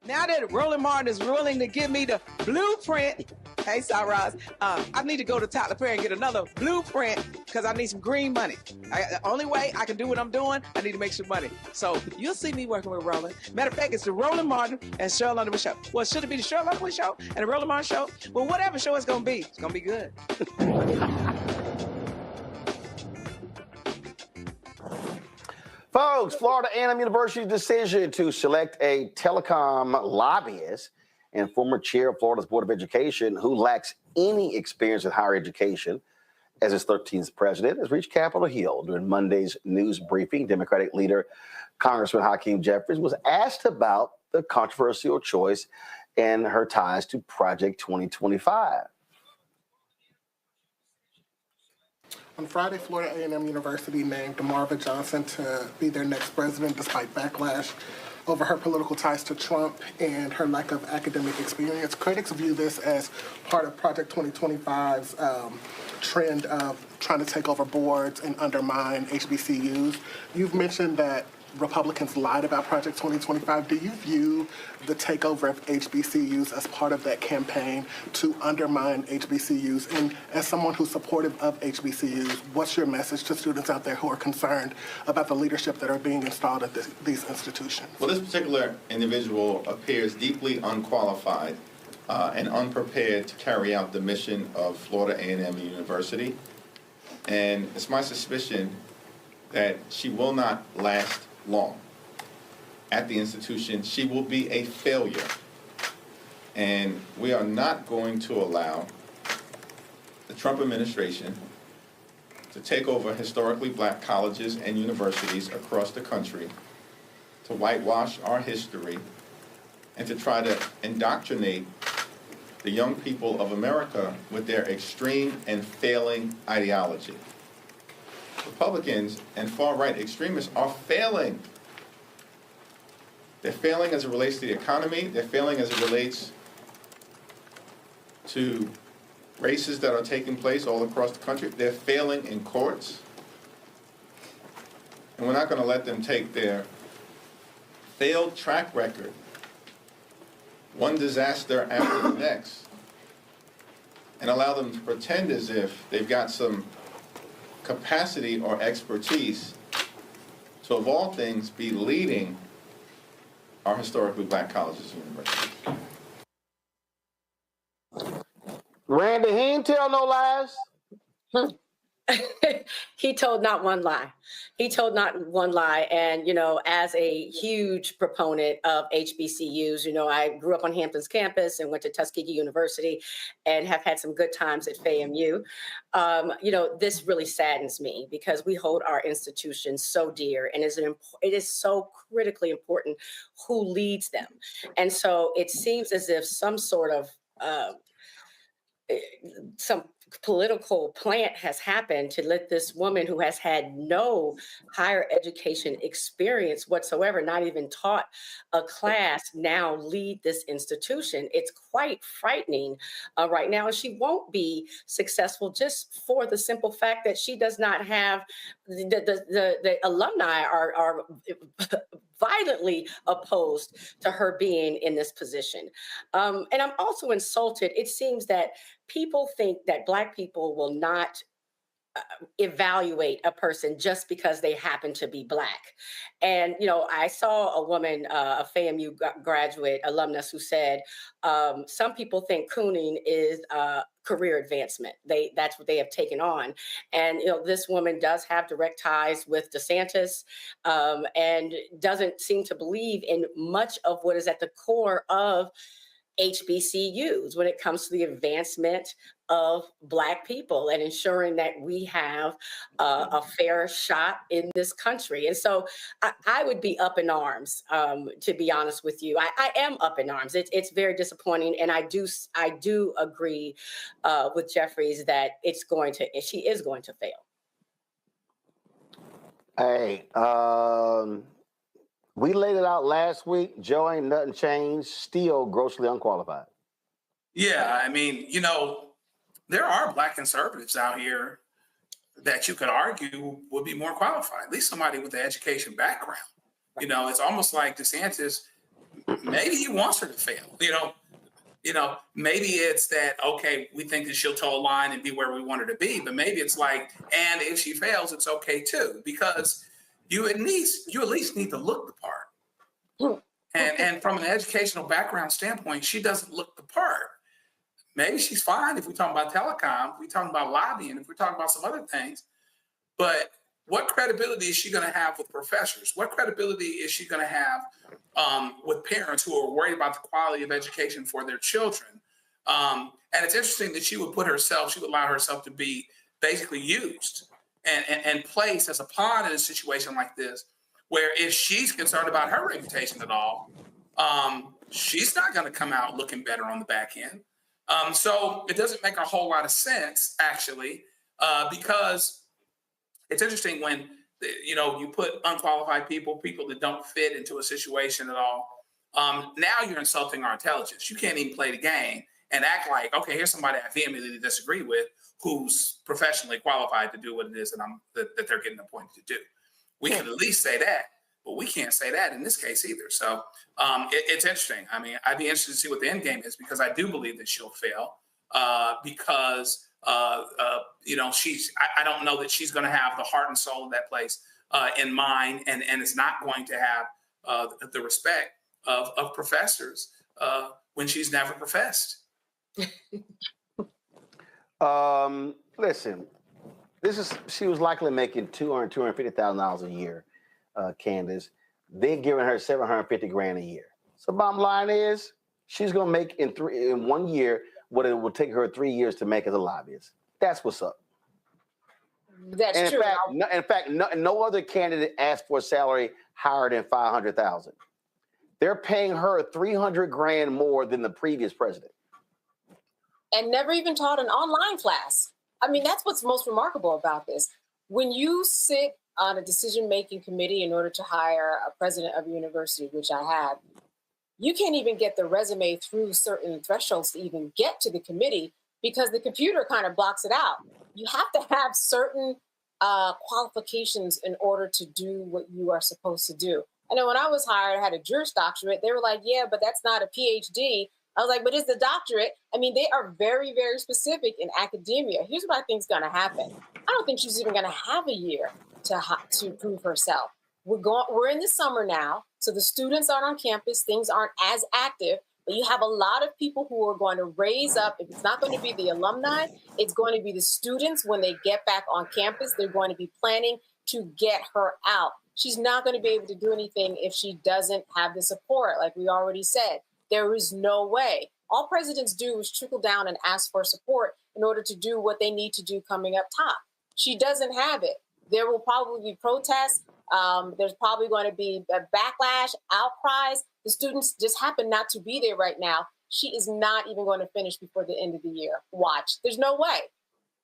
Now that Roland Martin is willing to give me the blueprint, hey, Ras, I need to go to Tyler Perry and get another blueprint because I need some green money. The only way I can do what I'm doing, I need to make some money. So you'll see me working with Roland. Matter of fact, it's the Roland Martin and Cheryl Underwood show. Well, should it be the Cheryl Underwood show and the Roland Martin show? Well, whatever show it's going to be good. Folks, Florida A&M University's decision to select a telecom lobbyist and former chair of Florida's Board of Education who lacks any experience in higher education as its 13th president has reached Capitol Hill. During Monday's news briefing, Democratic leader Congressman Hakeem Jeffries was asked about the controversial choice and her ties to Project 2025. On Friday, Florida A&M University named Marva Johnson to be their next president despite backlash over her political ties to Trump and her lack of academic experience. Critics view this as part of Project 2025's trend of trying to take over boards and undermine HBCUs. You've mentioned that Republicans lied about Project 2025. Do you view the takeover of HBCUs as part of that campaign to undermine HBCUs? And as someone who's supportive of HBCUs, what's your message to students out there who are concerned about the leadership that are being installed at these institutions? Well, this particular individual appears deeply unqualified and unprepared to carry out the mission of Florida A&M University. And it's my suspicion that she will not last long at the institution. She will be a failure. And we are not going to allow the Trump administration to take over historically black colleges and universities across the country, to whitewash our history, and to try to indoctrinate the young people of America with their extreme and failing ideology. Republicans and far-right extremists are failing. They're failing as it relates to the economy. They're failing as it relates to races that are taking place all across the country. They're failing in courts. And we're not going to let them take their failed track record, one disaster after the next, and allow them to pretend as if they've got some capacity or expertise to, of all things, be leading our historically black colleges and universities. Randy, he ain't tell no lies. He told not one lie. He told not one lie. And, as a huge proponent of HBCUs, I grew up on Hampton's campus and went to Tuskegee University and have had some good times at FAMU. This really saddens me because we hold our institutions so dear, and it is so critically important who leads them. And so it seems as if some sort of some political plant has happened to let this woman who has had no higher education experience whatsoever, not even taught a class, now lead this institution. It's quite frightening right now. And she won't be successful just for the simple fact that she does not have the alumni are violently opposed to her being in this position. And I'm also insulted. It seems that people think that Black people will not evaluate a person just because they happen to be Black. And, I saw a woman, a FAMU graduate alumnus, who said, some people think cooning is career advancement. That's what they have taken on. And, this woman does have direct ties with DeSantis and doesn't seem to believe in much of what is at the core of HBCUs when it comes to the advancement of Black people and ensuring that we have a fair shot in this country. And so I would be up in arms, to be honest with you. I am up in arms. It's very disappointing. And I do agree with Jeffries that she is going to fail. Hey, we laid it out last week. Joe, ain't nothing changed. Still grossly unqualified. Yeah, I mean, there are Black conservatives out here that you could argue would be more qualified, at least somebody with the education background. It's almost like DeSantis, maybe he wants her to fail. Maybe it's that, okay, we think that she'll toe a line and be where we want her to be, but maybe it's like, and if she fails, it's okay too, because you at least need to look the part. And from an educational background standpoint, she doesn't look the part. Maybe she's fine if we're talking about telecom, if we're talking about lobbying, if we're talking about some other things. But what credibility is she going to have with professors? What credibility is she going to have with parents who are worried about the quality of education for their children? And it's interesting that she would allow herself to be basically used and placed as a pawn in a situation like this, where if she's concerned about her reputation at all, she's not going to come out looking better on the back end. So it doesn't make a whole lot of sense, actually, because it's interesting when, you put unqualified people that don't fit into a situation at all. Now you're insulting our intelligence. You can't even play the game and act like, okay, here's somebody I vehemently disagree with who's professionally qualified to do what it is that they're getting appointed to do. We can at least say that, but we can't say that in this case either. So it's interesting. I mean, I'd be interested to see what the end game is, because I do believe that she'll fail because, I don't know that she's going to have the heart and soul of that place in mind, and is not going to have the respect of professors when she's never professed. Listen, she was likely making $250,000 a year, Candace. They're giving her $750,000 a year. So bottom line is, she's going to make in 1 year what it will take her 3 years to make as a lobbyist. That's what's up. That's and true. In fact, no other candidate asked for a salary higher than $500,000. They're paying her $300,000 more than the previous president. And never even taught an online class. I mean, that's what's most remarkable about this. When you sit on a decision-making committee in order to hire a president of a university, which I have, you can't even get the resume through certain thresholds to even get to the committee because the computer kind of blocks it out. You have to have certain qualifications in order to do what you are supposed to do. I know when I was hired, I had a Juris Doctorate. They were like, yeah, but that's not a PhD. I was like, but it's the doctorate. I mean, they are very, very specific in academia. Here's what I think is going to happen. I don't think she's even going to have a year to prove herself. We're in the summer now, so the students aren't on campus. Things aren't as active, but you have a lot of people who are going to raise up. If it's not going to be the alumni, it's going to be the students. When they get back on campus, they're going to be planning to get her out. She's not going to be able to do anything if she doesn't have the support, like we already said. There is no way. All presidents do is trickle down and ask for support in order to do what they need to do coming up top. She doesn't have it. There will probably be protests. There's probably going to be a backlash, outcries. The students just happen not to be there right now. She is not even going to finish before the end of the year. Watch. There's no way.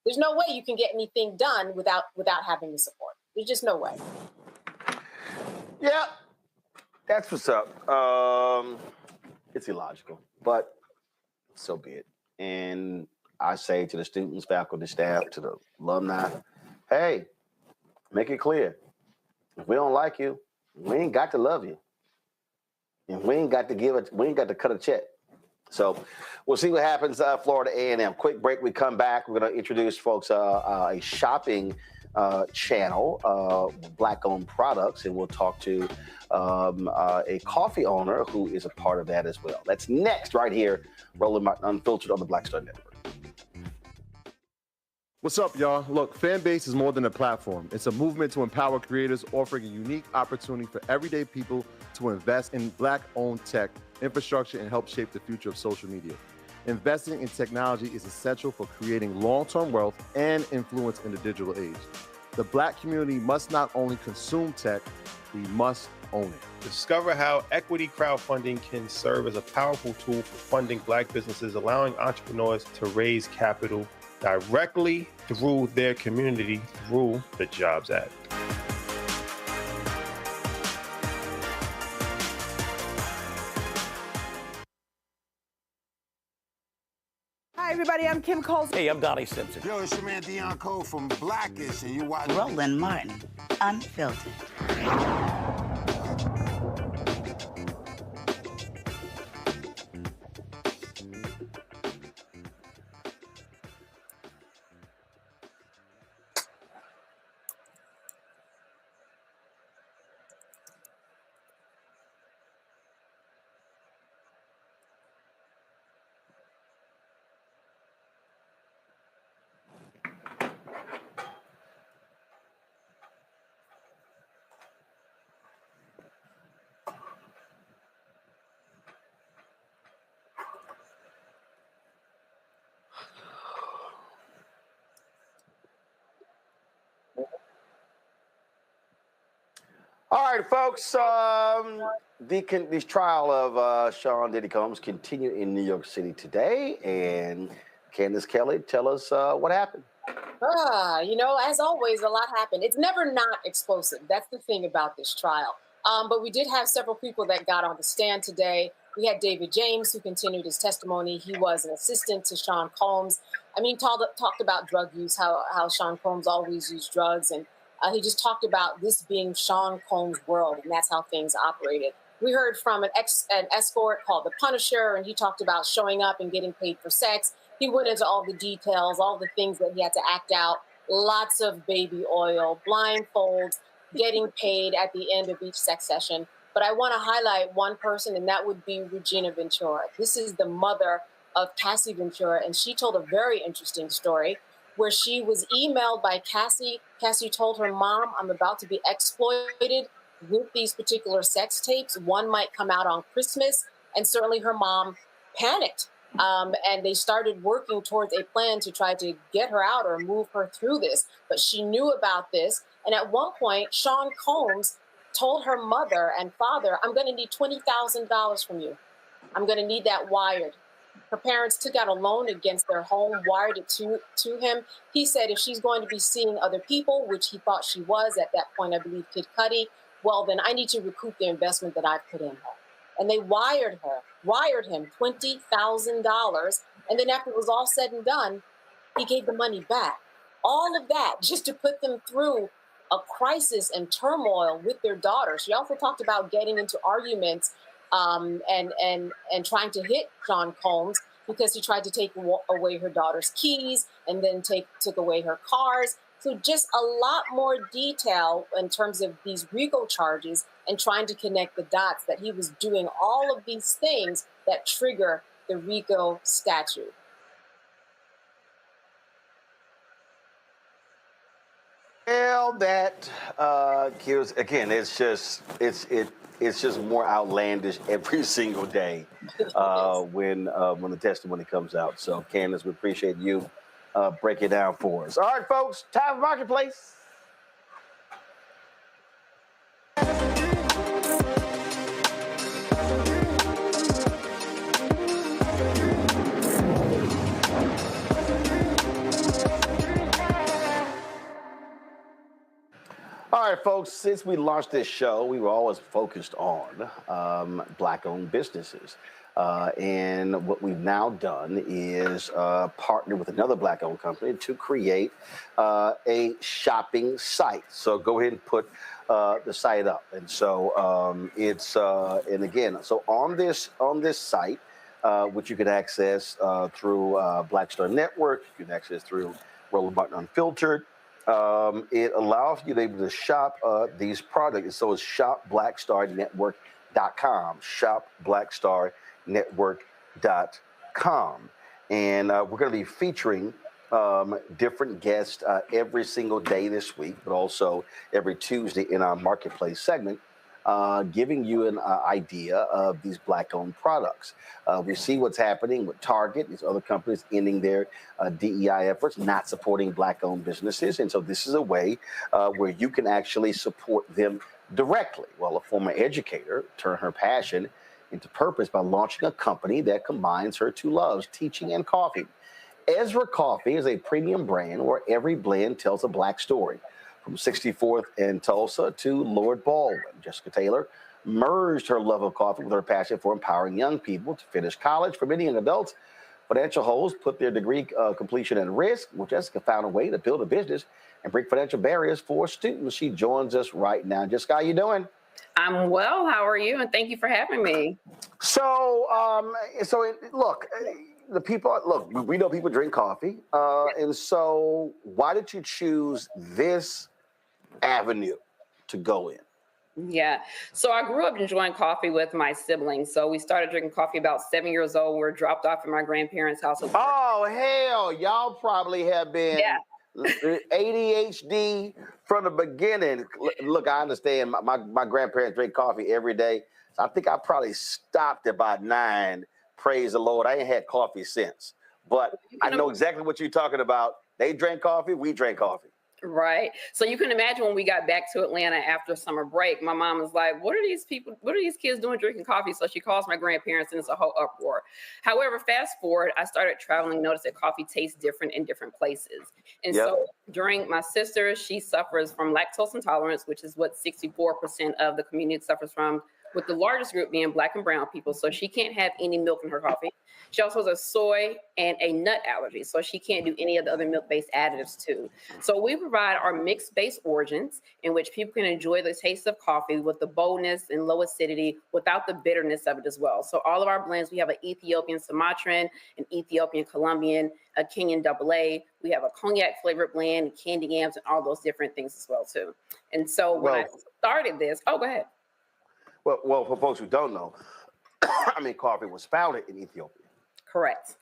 There's no way you can get anything done without having the support. There's just no way. Yeah, that's what's up. It's illogical, but so be it. And I say to the students, faculty, staff, to the alumni, hey, make it clear. If we don't like you, we ain't got to love you. And we ain't got to cut a check. So we'll see what happens, Florida A&M. Quick break. We come back. We're going to introduce folks a shopping channel, Black-owned products, and we'll talk to a coffee owner who is a part of that as well. That's next right here, Roland Martin Unfiltered on the Black Star Network. What's up, y'all? Look, Fanbase is more than a platform. It's a movement to empower creators, offering a unique opportunity for everyday people to invest in Black-owned tech, infrastructure, and help shape the future of social media. Investing in technology is essential for creating long-term wealth and influence in the digital age. The Black community must not only consume tech, we must own it. Discover how equity crowdfunding can serve as a powerful tool for funding Black businesses, allowing entrepreneurs to raise capital directly through their community through the Jobs Act. Hi, everybody. I'm Kim Coles. Hey, I'm Donnie Simpson. Yo, it's your man Deion Cole from Blackish, and you watch Roland Martin, Unfiltered. All right, folks. The trial of Sean Diddy Combs continue in New York City today, and Candace Kelly, tell us what happened. As always, a lot happened. It's never not explosive. That's the thing about this trial. But we did have several people that got on the stand today. We had David James, who continued his testimony. He was an assistant to Sean Combs. I mean, talked about drug use, how Sean Combs always used drugs, and he just talked about this being Sean Combs' world, and that's how things operated. We heard from an escort called the Punisher, and he talked about showing up and getting paid for sex. He went into all the details, all the things that he had to act out, lots of baby oil, blindfolds, getting paid at the end of each sex session. But I want to highlight one person, and that would be Regina Ventura. This is the mother of Cassie Ventura, and she told a very interesting story where she was emailed by Cassie. Cassie told her mom, I'm about to be exploited with these particular sex tapes. One might come out on Christmas. And certainly her mom panicked. And they started working towards a plan to try to get her out or move her through this. But she knew about this. And at one point, Sean Combs told her mother and father, I'm going to need $20,000 from you. I'm going to need that wired. Her parents took out a loan against their home, wired it to him. He said if she's going to be seeing other people, which he thought she was at that point, I believe Kid Cudi, well, then I need to recoup the investment that I've put in her. and they wired him $20,000. And then after it was all said and done, he gave the money back. All of that just to put them through a crisis and turmoil with their daughter. She also talked about getting into arguments and trying to hit Sean Combs because he tried to take away her daughter's keys and then took away her cars. So just a lot more detail in terms of these RICO charges and trying to connect the dots that he was doing all of these things that trigger the RICO statute. Well, that Kiers, again, it's just more outlandish every single day when the testimony comes out. So, Candace, we appreciate you breaking it down for us. All right, folks, time for Marketplace. All right, folks, since we launched this show, we were always focused on Black-owned businesses. And what we've now done is partner with another Black-owned company to create a shopping site. So go ahead and put the site up. And so and again, so on this site, which you can access through Black Star Network, you can access through Roland Martin Unfiltered. It allows you to be able to shop these products. So it's shopblackstarnetwork.com, shopblackstarnetwork.com. And we're going to be featuring different guests every single day this week, but also every Tuesday in our Marketplace segment, giving you an idea of these Black-owned products. We see what's happening with Target, these other companies ending their DEI efforts, not supporting Black-owned businesses. And so this is a way where you can actually support them directly. Well, a former educator turned her passion into purpose by launching a company that combines her two loves, teaching and coffee. Ezra Coffee is a premium brand where every blend tells a Black story. From 64th and Tulsa to Lord Baldwin, Jessica Taylor merged her love of coffee with her passion for empowering young people to finish college. For many young adults, financial woes put their degree completion at risk. Well, Jessica found a way to build a business and break financial barriers for students. She joins us right now. Jessica, how you doing? I'm well. How are you? And thank you for having me. So, look, we know people drink coffee. And so why did you choose this avenue to go in? Yeah. So I grew up enjoying coffee with my siblings. So we started drinking coffee about 7 years old. We were dropped off at my grandparents' house. Oh, hell. Y'all probably have been ADHD from the beginning. Look, I understand my grandparents drink coffee every day. So I think I probably stopped at about 9. Praise the Lord. I ain't had coffee since. But I know exactly what you're talking about. They drank coffee. We drank coffee. Right. So you can imagine when we got back to Atlanta after summer break, my mom was like, what are these kids doing drinking coffee? So she calls my grandparents and it's a whole uproar. However, fast forward, I started traveling, noticed that coffee tastes different in different places. And so during my sister, she suffers from lactose intolerance, which is what 64% of the community suffers from, with the largest group being Black and brown people. So she can't have any milk in her coffee. She also has a soy and a nut allergy. So she can't do any of the other milk-based additives too. So we provide our mixed-based origins in which people can enjoy the taste of coffee with the boldness and low acidity without the bitterness of it as well. So all of our blends, we have an Ethiopian Sumatran, an Ethiopian Colombian, a Kenyan AA. We have a cognac flavored blend, candy yams, and all those different things as well too. And so when I started this, go ahead. Well, for folks who don't know, coffee was founded in Ethiopia. Correct.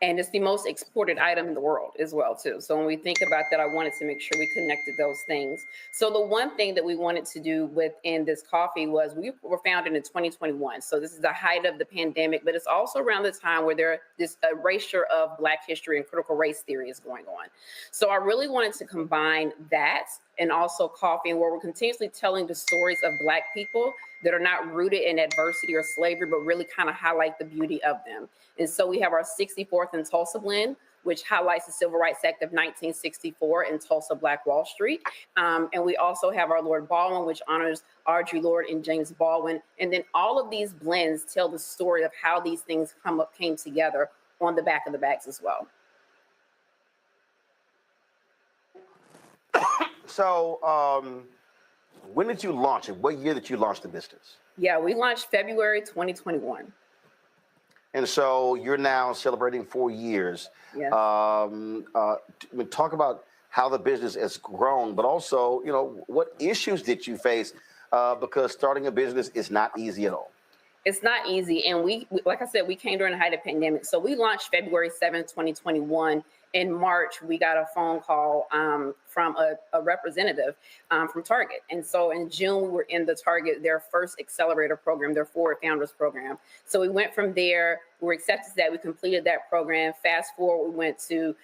And it's the most exported item in the world as well, too. So when we think about that, I wanted to make sure we connected those things. So the one thing that we wanted to do within this coffee was we were founded in 2021. So this is the height of the pandemic, but it's also around the time where this erasure of Black history and critical race theory is going on. So I really wanted to combine that and also coffee, and where we're continuously telling the stories of Black people that are not rooted in adversity or slavery, but really kind of highlight the beauty of them. And so we have our 64th and Tulsa blend, which highlights the Civil Rights Act of 1964 in Tulsa, Black Wall Street. And we also have our Lord Baldwin, which honors Audre Lorde and James Baldwin. And then all of these blends tell the story of how these things came together on the back of the bags as well. So, when did you launch it? What year did you launch the business? Yeah, we launched February 2021. And so you're now celebrating 4 years. Yes. Talk about how the business has grown, but also, you know, what issues did you face? Because starting a business is not easy at all. It's not easy. And we, like I said, we came during the height of the pandemic. So we launched February 7th, 2021. In March, we got a phone call from a representative from Target. And so in June, we were in the Target, their first accelerator program, their Forward Founders program. So we went from there, we were accepted that, we completed that program. Fast forward, we went to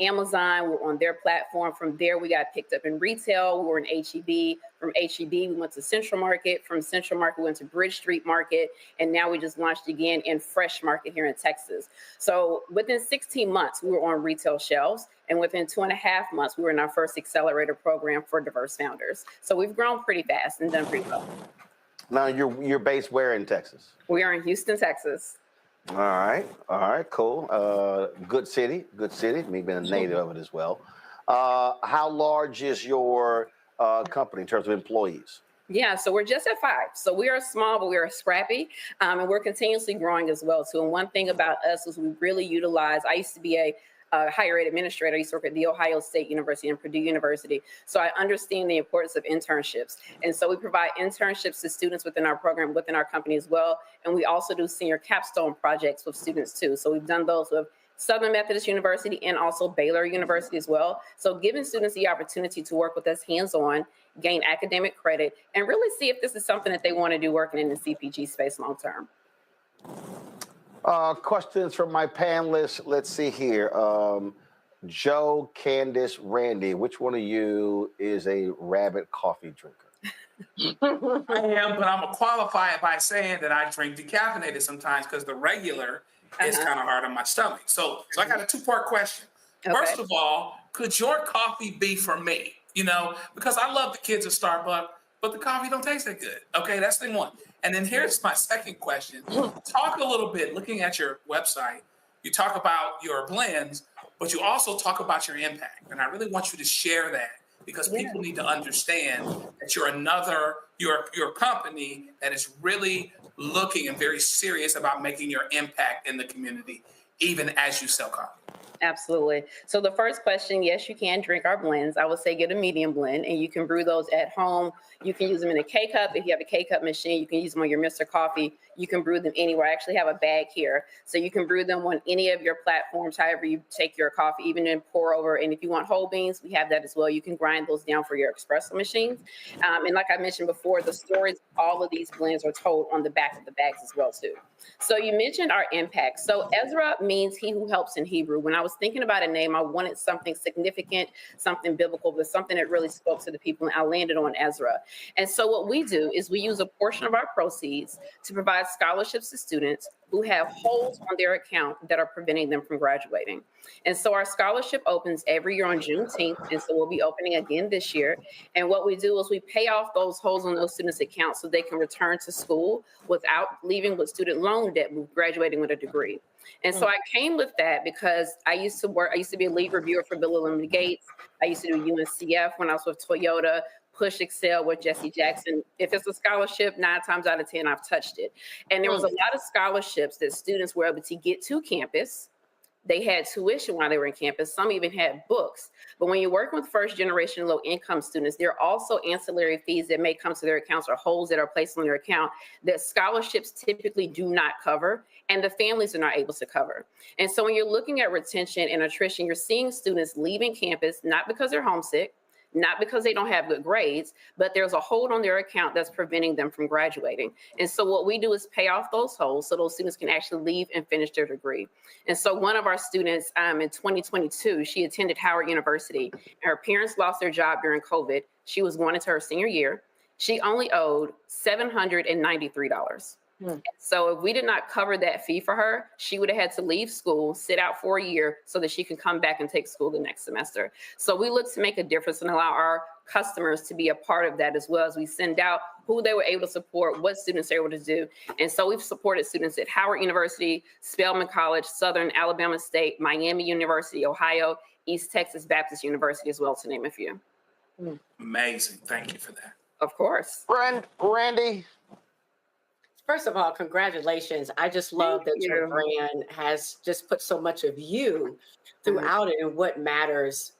Amazon, we were on their platform. From there, we got picked up in retail, we were in H-E-B. From H-E-B, we went to Central Market. From Central Market, we went to Bridge Street Market. And now we just launched again in Fresh Market here in Texas. So within 16 months, we were on retail shelves. And within 2.5 months, we were in our first accelerator program for diverse founders. So we've grown pretty fast and done pretty well. Now, you're based where in Texas? We are in Houston, Texas. All right, cool. Good city, me being a native of it as well. How large is your company in terms of employees? Yeah, so we're just at 5. So we are small, but we are scrappy, and we're continuously growing as well, too. And one thing about us is we really utilize, I used to be a higher ed administrator. I used to work at The Ohio State University and Purdue University. So I understand the importance of internships. And so we provide internships to students within our program, within our company as well. And we also do senior capstone projects with students too. So we've done those with Southern Methodist University and also Baylor University as well. So giving students the opportunity to work with us hands-on, gain academic credit, and really see if this is something that they want to do working in the CPG space long-term. Questions from my panelists. Let's see here. Joe, Candace, Randy, which one of you is a rabbit coffee drinker? I am, but I'm going to qualify it by saying that I drink decaffeinated sometimes because the regular is kind of hard on my stomach. So I got a 2-part question. Okay. First of all, could your coffee be for me? You know, because I love the kids at Starbucks, but the coffee don't taste that good. Okay, that's thing one. And then here's my second question. Talk a little bit, looking at your website, you talk about your blends, but you also talk about your impact. And I really want you to share that because people need to understand that you're a company that is really looking and very serious about making your impact in the community, even as you sell coffee. Absolutely. So the first question, yes, you can drink our blends. I would say get a medium blend, and you can brew those at home. You can use them in a K-Cup. If you have a K-Cup machine, you can use them on your Mr. Coffee. You can brew them anywhere. I actually have a bag here. So you can brew them on any of your platforms, however you take your coffee, even in pour over. And if you want whole beans, we have that as well. You can grind those down for your espresso machines. And like I mentioned before, the stories, all of these blends are told on the back of the bags as well, too. So you mentioned our impact. So Ezra means he who helps in Hebrew. When I was thinking about a name, I wanted something significant, something biblical, but something that really spoke to the people, and I landed on Ezra. And so what we do is we use a portion of our proceeds to provide scholarships to students who have holes on their account that are preventing them from graduating. And so our scholarship opens every year on Juneteenth, and so we'll be opening again this year. And what we do is we pay off those holes on those students' accounts so they can return to school without leaving with student loan debt, with graduating with a degree. And so I came with that because I used to be a lead reviewer for Bill and Melinda Gates. I used to do UNCF when I was with Toyota, Push Excel with Jesse Jackson. If it's a scholarship, 9 times out of 10, I've touched it. And there was a lot of scholarships that students were able to get to campus. They had tuition while they were in campus. Some even had books. But when you're working with first generation low income students, there are also ancillary fees that may come to their accounts or holes that are placed on their account that scholarships typically do not cover and the families are not able to cover. And so when you're looking at retention and attrition, you're seeing students leaving campus, not because they're homesick, not because they don't have good grades, but there's a hold on their account that's preventing them from graduating. And so what we do is pay off those holes so those students can actually leave and finish their degree. And so one of our students in 2022, she attended Howard University. And her parents lost their job during COVID. She was going into her senior year. She only owed $793. So if we did not cover that fee for her, she would have had to leave school, sit out for a year so that she can come back and take school the next semester. So we look to make a difference and allow our customers to be a part of that, as well as we send out who they were able to support, what students they were able to do. And so we've supported students at Howard University, Spelman College, Southern Alabama State, Miami University, Ohio, East Texas Baptist University, as well, to name a few. Amazing. Thank you for that. Of course. Randy. First of all, congratulations. I just love that your brand has just put so much of you throughout it and what matters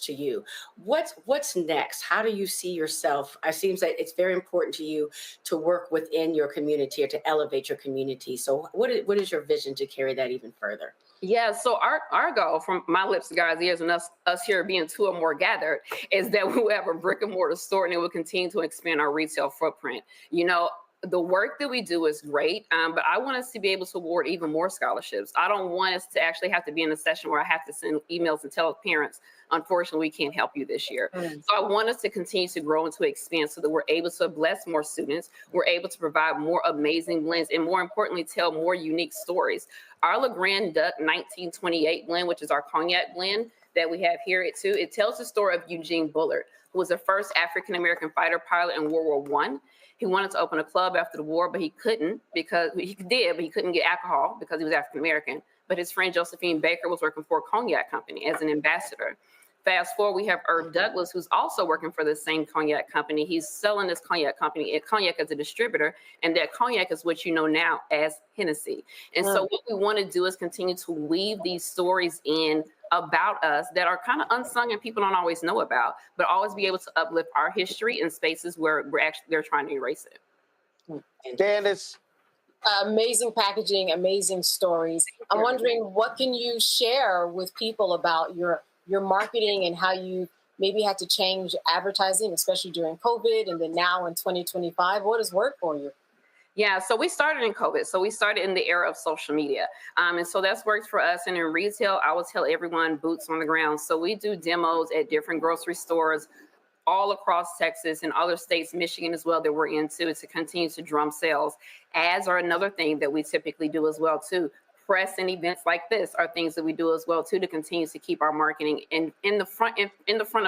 to you. What's next? How do you see yourself? It seems that it's very important to you to work within your community or to elevate your community. So what is your vision to carry that even further? Yeah, so our goal, from my lips to God's ears and us here being two or more gathered, is that we will have a brick and mortar store and it will continue to expand our retail footprint. You know, the work that we do is great, but I want us to be able to award even more scholarships. I don't want us to actually have to be in a session where I have to send emails and tell parents, unfortunately, we can't help you this year. So I want us to continue to grow and to expand so that we're able to bless more students, we're able to provide more amazing blends, and more importantly, tell more unique stories. Our LeGrand Duck 1928 blend, which is our cognac blend that we have here at it tells the story of Eugene Bullard, who was the first African-American fighter pilot in World War I. He wanted to open a club after the war, but he couldn't because he did, but he couldn't get alcohol because he was African-American. But his friend Josephine Baker was working for a cognac company as an ambassador. Fast forward, we have Herb Douglas, who's also working for the same cognac company. He's selling this cognac company cognac as a distributor, and that cognac is what you know now as Hennessy. And so what we want to do is continue to weave these stories in about us that are kind of unsung and people don't always know about, but always be able to uplift our history in spaces where they're trying to erase it. Candace. Amazing packaging, amazing stories. I'm wondering, what can you share with people about your marketing and how you maybe had to change advertising, especially during COVID and then now in 2025? What has worked for you? Yeah, so we started in COVID. So we started in the era of social media. And so that's worked for us. And in retail, I would tell everyone boots on the ground. So we do demos at different grocery stores all across Texas and other states, Michigan as well, that we're into to continue to drum sales. Ads are another thing that we typically do as well, too. Press and events like this are things that we do as well, too, to continue to keep our marketing in the front of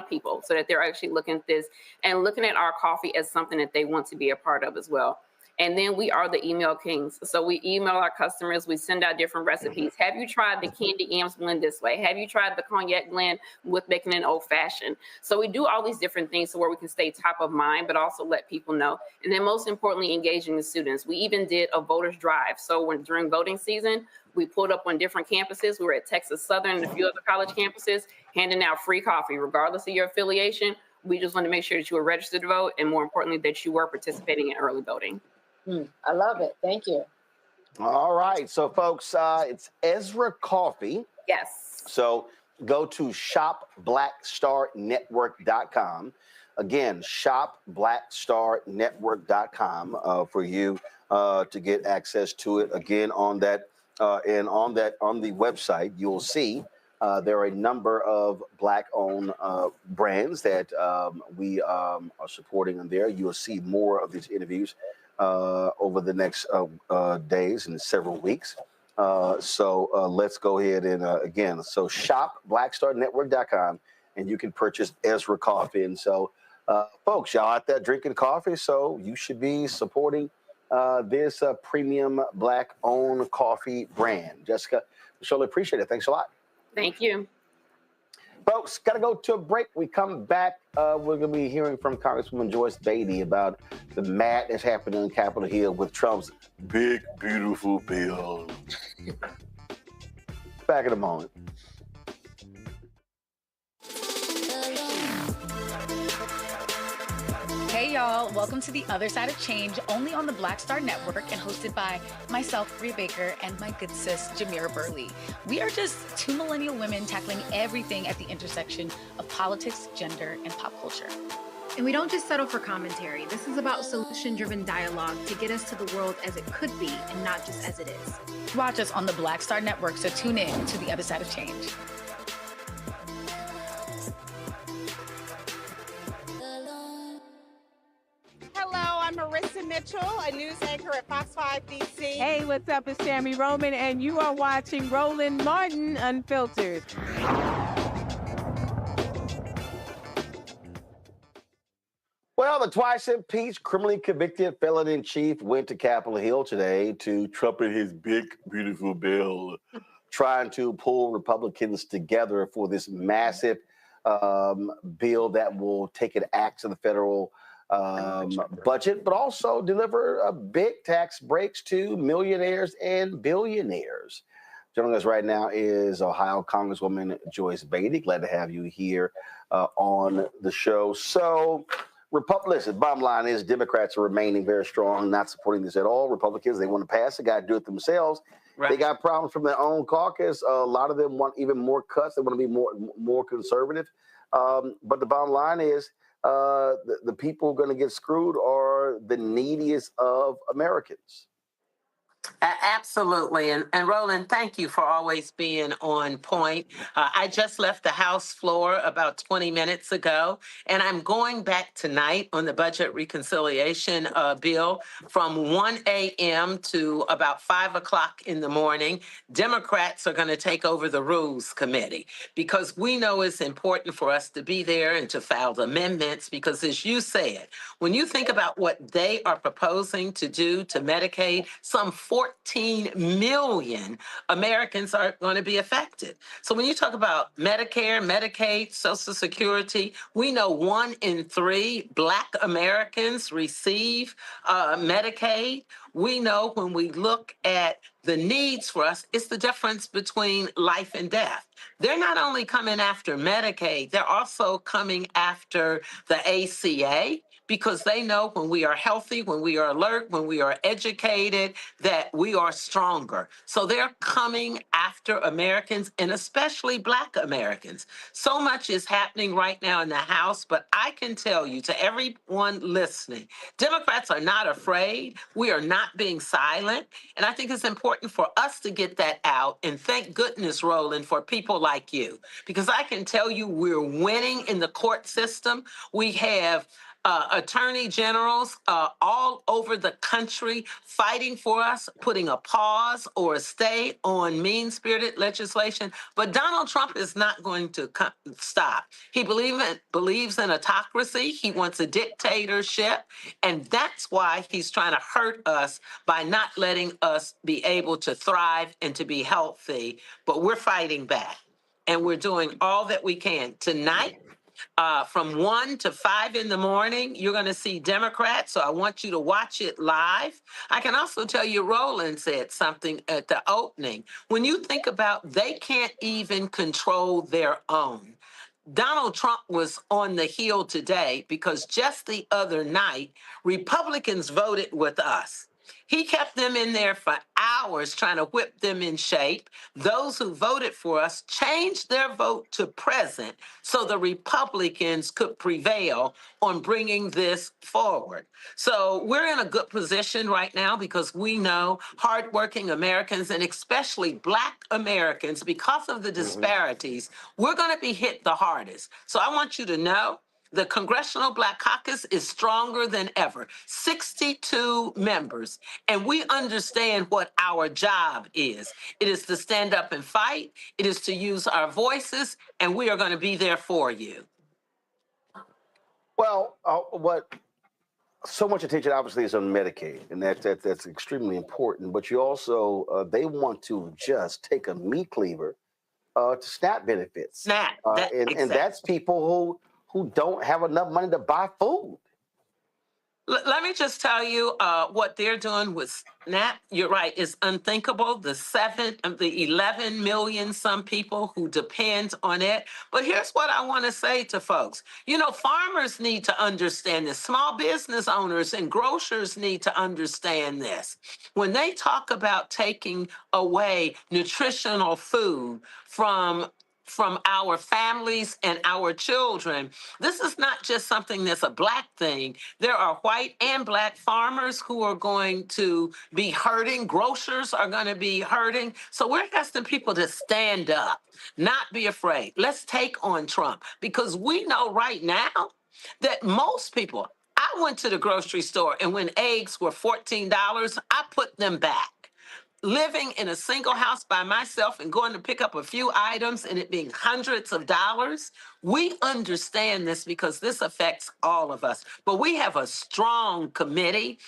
people so that they're actually looking at this and looking at our coffee as something that they want to be a part of as well. And then we are the email kings. So we email our customers. We send out different recipes. Have you tried the candy yams blend this way? Have you tried the cognac blend with making an old fashioned? So we do all these different things so where we can stay top of mind, but also let people know. And then most importantly, engaging the students. We even did a voters drive. So during voting season, we pulled up on different campuses. We were at Texas Southern and a few other college campuses, handing out free coffee, regardless of your affiliation. We just want to make sure that you were registered to vote, and more importantly, that you were participating in early voting. I love it. Thank you. All right. So, folks, it's Ezra Coffee. Yes. So go to shopblackstarnetwork.com. Again, shopblackstarnetwork.com for you to get access to it. Again, on the website, you'll see there are a number of Black-owned brands that we are supporting in there. You'll see more of these interviews over the next days and several weeks. So let's go ahead and again, so shopblackstarnetwork.com, and you can purchase Ezra Coffee. And so, folks, y'all out there drinking coffee, so you should be supporting this premium Black-owned coffee brand. Jessica, surely appreciate it. Thanks a lot. Thank you. Folks, got to go to a break. We come back. We're going to be hearing from Congresswoman Joyce Beatty about the madness happening on Capitol Hill with Trump's big, beautiful bill. Back in a moment. Hey y'all, welcome to The Other Side of Change, only on the Black Star Network and hosted by myself, Rhea Baker, and my good sis, Jamira Burley. We are just two millennial women tackling everything at the intersection of politics, gender, and pop culture. And we don't just settle for commentary. This is about solution-driven dialogue to get us to the world as it could be and not just as it is. Watch us on the Black Star Network, so tune in to The Other Side of Change. Hello, I'm Marissa Mitchell, a news anchor at Fox 5 DC. Hey, what's up? It's Tammy Roman, and you are watching Roland Martin Unfiltered. Well, the twice impeached, criminally convicted felon in chief went to Capitol Hill today to trumpet his big, beautiful bill, trying to pull Republicans together for this massive bill that will take an axe to the federal budget, but also deliver big tax breaks to millionaires and billionaires. Joining us right now is Ohio Congresswoman Joyce Beatty. Glad to have you here on the show. So, listen, bottom line is Democrats are remaining very strong, not supporting this at all. Republicans, they want to pass it, got to do it themselves. Right. They got problems from their own caucus. A lot of them want even more cuts. They want to be more conservative. But the bottom line is the people who are going to get screwed are the neediest of Americans. Absolutely. And Roland, thank you for always being on point. I just left the House floor about 20 minutes ago, and I'm going back tonight on the budget reconciliation bill from 1 a.m. to about 5 o'clock in the morning. Democrats are going to take over the Rules Committee because we know it's important for us to be there and to file the amendments because, as you said, when you think about what they are proposing to do to Medicaid, some 14 million Americans are going to be affected. So when you talk about Medicare, Medicaid, Social Security, we know 1 in 3 Black Americans receive Medicaid. We know when we look at the needs for us, it's the difference between life and death. They're not only coming after Medicaid, they're also coming after the ACA, because they know when we are healthy, when we are alert, when we are educated, that we are stronger. So they're coming after Americans, and especially Black Americans. So much is happening right now in the House, but I can tell you, to everyone listening, Democrats are not afraid. We are not being silent. And I think it's important for us to get that out. And thank goodness, Roland, for people like you, because I can tell you we're winning in the court system. We have attorney generals all over the country fighting for us, putting a pause or a stay on mean-spirited legislation. But Donald Trump is not going to stop. He believes in autocracy. He wants a dictatorship. And that's why he's trying to hurt us by not letting us be able to thrive and to be healthy. But we're fighting back. And we're doing all that we can. Tonight, from 1 to 5 in the morning, you're going to see Democrats, so I want you to watch it live. I can also tell you, Roland said something at the opening. When you think about they can't even control their own. Donald Trump was on the Hill today because just the other night, Republicans voted with us. He kept them in there for hours trying to whip them in shape. Those who voted for us changed their vote to present so the Republicans could prevail on bringing this forward. So we're in a good position right now because we know hardworking Americans, and especially Black Americans, because of the disparities, we're going to be hit the hardest. So I want you to know the Congressional Black Caucus is stronger than ever, 62 members, and we understand what our job is. It is to stand up and fight. It is to use our voices, and we are going to be there for you. Well, so much attention obviously is on Medicaid, and that's extremely important, but you also, they want to just take a meat cleaver to SNAP benefits. SNAP, and that's people who don't have enough money to buy food. Let me just tell you what they're doing with SNAP. You're right, it's unthinkable. The 11 million some people who depend on it. But here's what I want to say to folks. You know, farmers need to understand this. Small business owners and grocers need to understand this. When they talk about taking away nutritional food from our families and our children, this is not just something that's a Black thing. There are white and Black farmers who are going to be hurting. Grocers are going to be hurting. So we're asking people to stand up, not be afraid. Let's take on Trump, because we know right now that most people, I I went to the grocery store, and when eggs were $14, I put them back. Living in a single house by myself and going to pick up a few items and it being hundreds of dollars, we understand this because this affects all of us. But we have a strong committee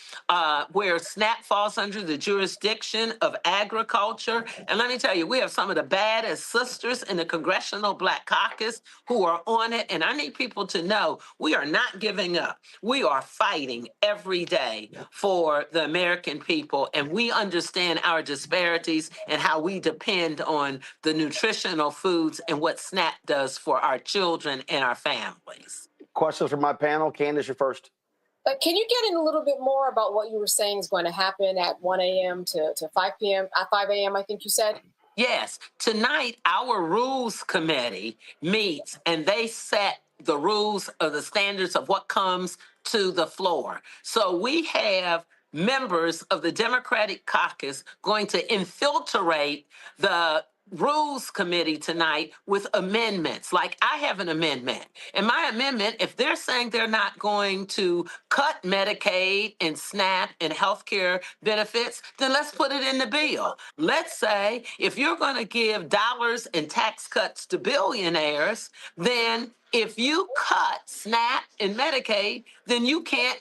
where SNAP falls under the jurisdiction of agriculture. And let me tell you, we have some of the baddest sisters in the Congressional Black Caucus who are on it. And I need people to know we are not giving up. We are fighting every day for the American people. And we understand our disparities and how we depend on the nutritional foods and what SNAP does for our children and our families. Questions from my panel. Candace, you're first. Can you get in a little bit more about what you were saying is going to happen at 1 a.m. to 5 p.m., at 5 a.m., I think you said? Yes. Tonight, our rules committee meets and they set the rules of the standards of what comes to the floor. So we have members of the Democratic caucus going to infiltrate the Rules Committee tonight with amendments. Like I have an amendment. And my amendment, if they're saying they're not going to cut Medicaid and SNAP and healthcare benefits, then let's put it in the bill. Let's say if you're going to give dollars and tax cuts to billionaires, then if you cut SNAP and Medicaid, then you can't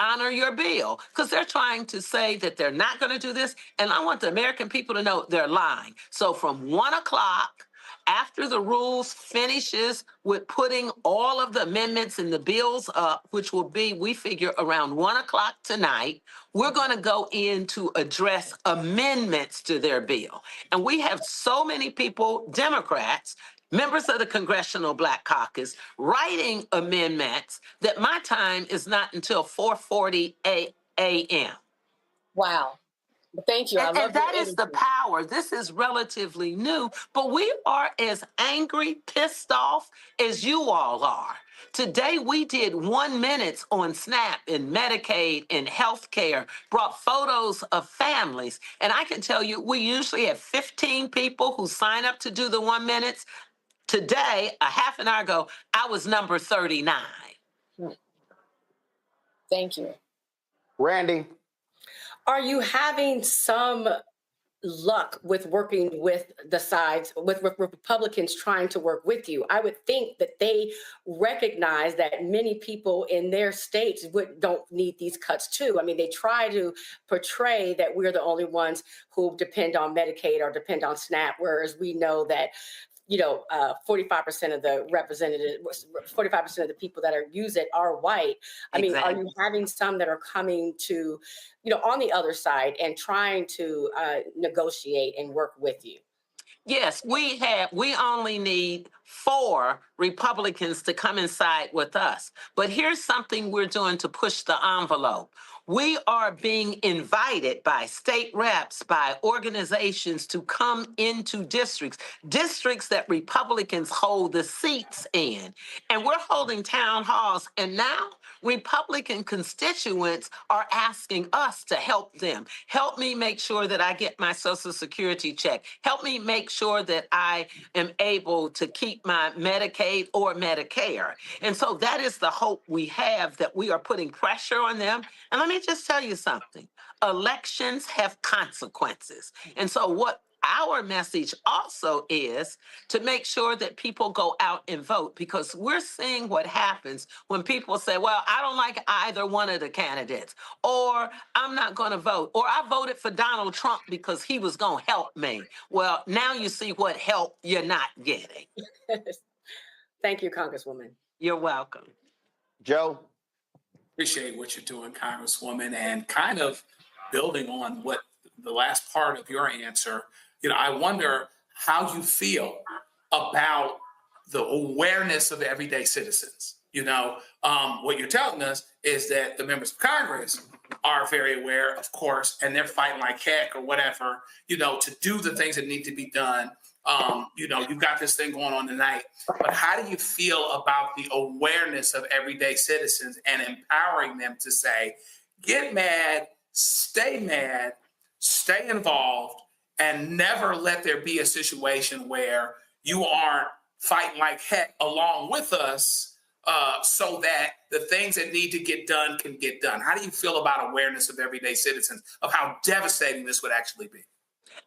honor your bill, because they're trying to say that they're not going to do this. And I want the American people to know they're lying. So from 1 o'clock, after the rules finishes with putting all of the amendments and the bills up, which will be, we figure, around 1 o'clock tonight, we're going to go in to address amendments to their bill. And we have so many people, Democrats, members of the Congressional Black Caucus, writing amendments that my time is not until 4:40 a.m. Wow. Thank you. And that is the power. This is relatively new, but we are as angry, pissed off as you all are. Today, we did 1 minute on SNAP and Medicaid and healthcare, brought photos of families. And I can tell you, we usually have 15 people who sign up to do the 1 minute. Today, a half an hour ago, I was number 39. Thank you. Randy. Are you having some luck with working with the sides, with Republicans trying to work with you? I would think that they recognize that many people in their states don't need these cuts too. I mean, they try to portray that we're the only ones who depend on Medicaid or depend on SNAP, whereas we know that 45% of the representatives, 45% of the people that use it are white. I mean, are you having some that are coming to, on the other side and trying to negotiate and work with you? Yes, we only need 4 Republicans to come inside with us. But here's something we're doing to push the envelope. We are being invited by state reps, by organizations to come into districts that Republicans hold the seats in. And we're holding town halls. And now Republican constituents are asking us to help them. Help me make sure that I get my Social Security check. Help me make sure that I am able to keep my Medicaid or Medicare. And so that is the hope we have, that we are putting pressure on them. And let me just tell you something. Elections have consequences. And so what our message also is to make sure that people go out and vote, because we're seeing what happens when people say, well, I don't like either one of the candidates, or I'm not going to vote, or I voted for Donald Trump because he was going to help me. Well, now you see what help you're not getting. Thank you, Congresswoman. You're welcome. Joe? Appreciate what you're doing, Congresswoman, and kind of building on what the last part of your answer, I wonder how you feel about the awareness of everyday citizens. What you're telling us is that the members of Congress are very aware, of course, and they're fighting like heck or whatever, to do the things that need to be done. You've got this thing going on tonight, but how do you feel about the awareness of everyday citizens and empowering them to say, get mad, stay involved, and never let there be a situation where you aren't fighting like heck along with us so that the things that need to get done can get done? How do you feel about awareness of everyday citizens of how devastating this would actually be?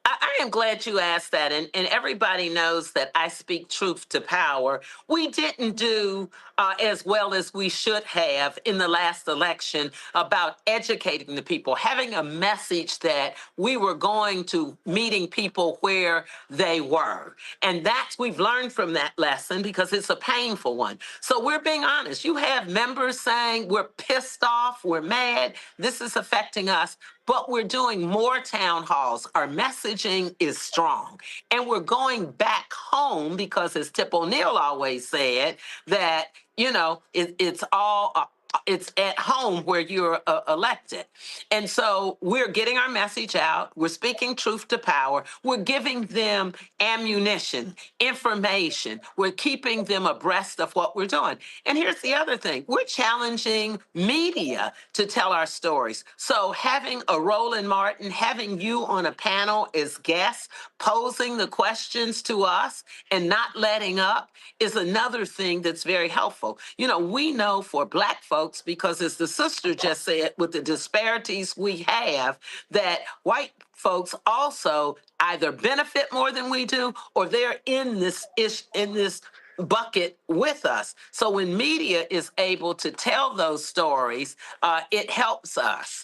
I am glad you asked that, and everybody knows that I speak truth to power. We didn't do as well as we should have in the last election about educating the people, having a message that we were going to meeting people where they were. And we've learned from that lesson because it's a painful one. So we're being honest. You have members saying we're pissed off, we're mad, this is affecting us. But we're doing more town halls. Our messaging is strong. And we're going back home because, as Tip O'Neill always said, that, it's at home where you're elected. And so we're getting our message out. We're speaking truth to power. We're giving them ammunition, information. We're keeping them abreast of what we're doing. And here's the other thing. We're challenging media to tell our stories. So having a Roland Martin, having you on a panel as guests, posing the questions to us and not letting up is another thing that's very helpful. We know for Black folks, because as the sister just said, with the disparities we have, that white folks also either benefit more than we do, or they're in this bucket with us. So when media is able to tell those stories, it helps us.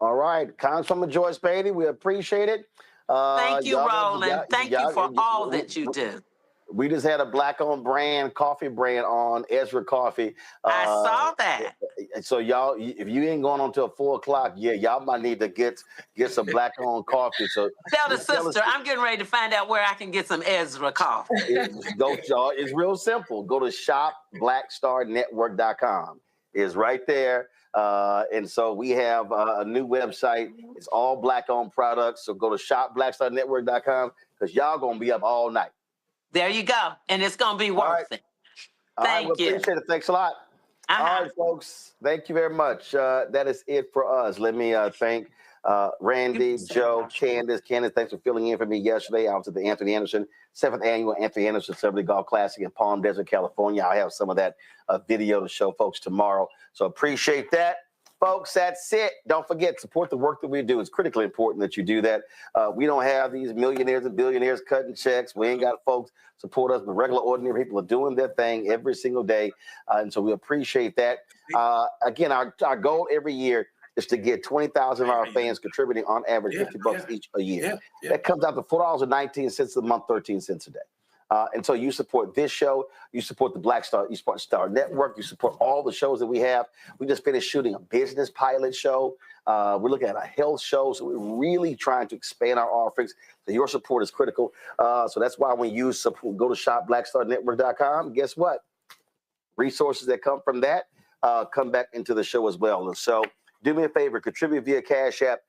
All right, Congresswoman Joyce Beatty, we appreciate it. Thank you, Roland. Thank you for all that you do. We just had a Black-owned brand, coffee brand on Ezra Coffee. I saw that. So y'all, if you ain't going on until 4 o'clock, y'all might need to get some Black-owned coffee. So tell the sister, I'm getting ready to find out where I can get some Ezra coffee. It's real simple. Go to shopblackstarnetwork.com. It's right there. And so we have a new website. It's all Black-owned products. So go to shopblackstarnetwork.com because y'all going to be up all night. There you go. And it's going to be worth it. Thank you. Appreciate it. Thanks a lot. All right, folks. Thank you very much. That is it for us. Let me thank Randy, Joe, Candace. Candace, thanks for filling in for me yesterday. I was at the Anthony Anderson, 7th Annual Anthony Anderson Celebrity Golf Classic in Palm Desert, California. I'll have some of that video to show folks tomorrow. So appreciate that. Folks, that's it. Don't forget, support the work that we do. It's critically important that you do that. We don't have these millionaires and billionaires cutting checks. We ain't got folks support us, but regular, ordinary people are doing their thing every single day. And so we appreciate that. Again, our goal every year is to get 20,000 of our fans contributing on average $50 each a year. That comes out to $4.19 a month, 13 cents a day. And so you support this show, you support the Black Star, you support Star Network, you support all the shows that we have. We just finished shooting a business pilot show. We're looking at a health show. So we're really trying to expand our offerings. So your support is critical. So that's why when you support, go to shopblackstarnetwork.com. Guess what? Resources that come from that come back into the show as well. And so do me a favor, contribute via Cash App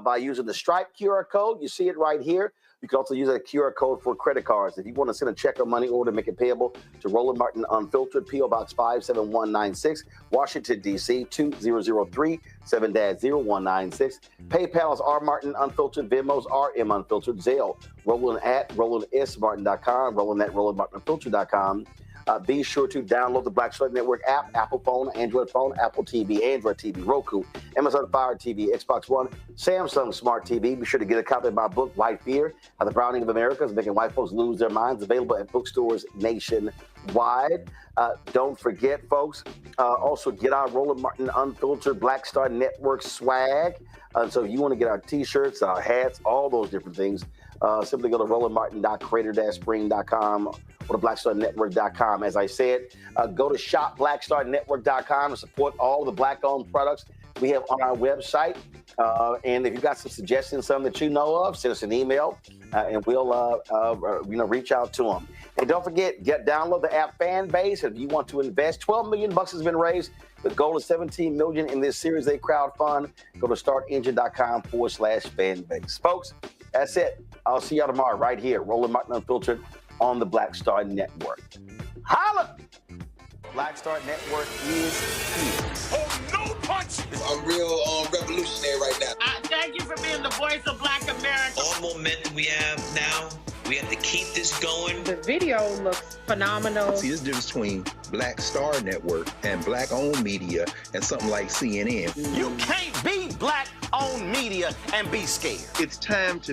by using the Stripe QR code. You see it right here. You can also use that QR code for credit cards. If you want to send a check or money order, make it payable to Roland Martin Unfiltered, P.O. Box 57196, Washington, D.C. 20037-0196. PayPal is R Martin Unfiltered, Venmo's RM Unfiltered, Zelle, Roland at RolandSMartin.com, Roland at RolandMartinUnfiltered.com. Be sure to download the Black Star Network app, Apple phone, Android phone, Apple TV, Android TV, Roku, Amazon Fire TV, Xbox One, Samsung Smart TV. Be sure to get a copy of my book, White Fear, How the Browning of America is Making White Folks Lose Their Minds, available at bookstores nationwide. Don't forget, folks, also get our Roland Martin Unfiltered Black Star Network swag. So if you want to get our T-shirts, our hats, all those different things, simply go to rolandmartin.creator-spring.com or to blackstarnetwork.com. As I said, go to shopblackstarnetwork.com and support all the Black-owned products we have on our website. And if you've got some suggestions, something that you know of, send us an email and we'll reach out to them. And don't forget, download the app Fanbase. If you want to invest, $12 million has been raised. The goal is $17 million in this Series A crowd fund. Go to startengine.com/fanbase. Folks, that's it. I'll see y'all tomorrow right here, Roland Martin Unfiltered on the Black Star Network. Holla! Black Star Network is here. Oh, no punches! I'm real revolutionary right now. Thank you for being the voice of Black America. All momentum we have now, we have to keep keep this going. The video looks phenomenal. See, there's a difference between Black Star Network and Black-owned media and something like CNN. You can't be Black-owned media and be scared. It's time to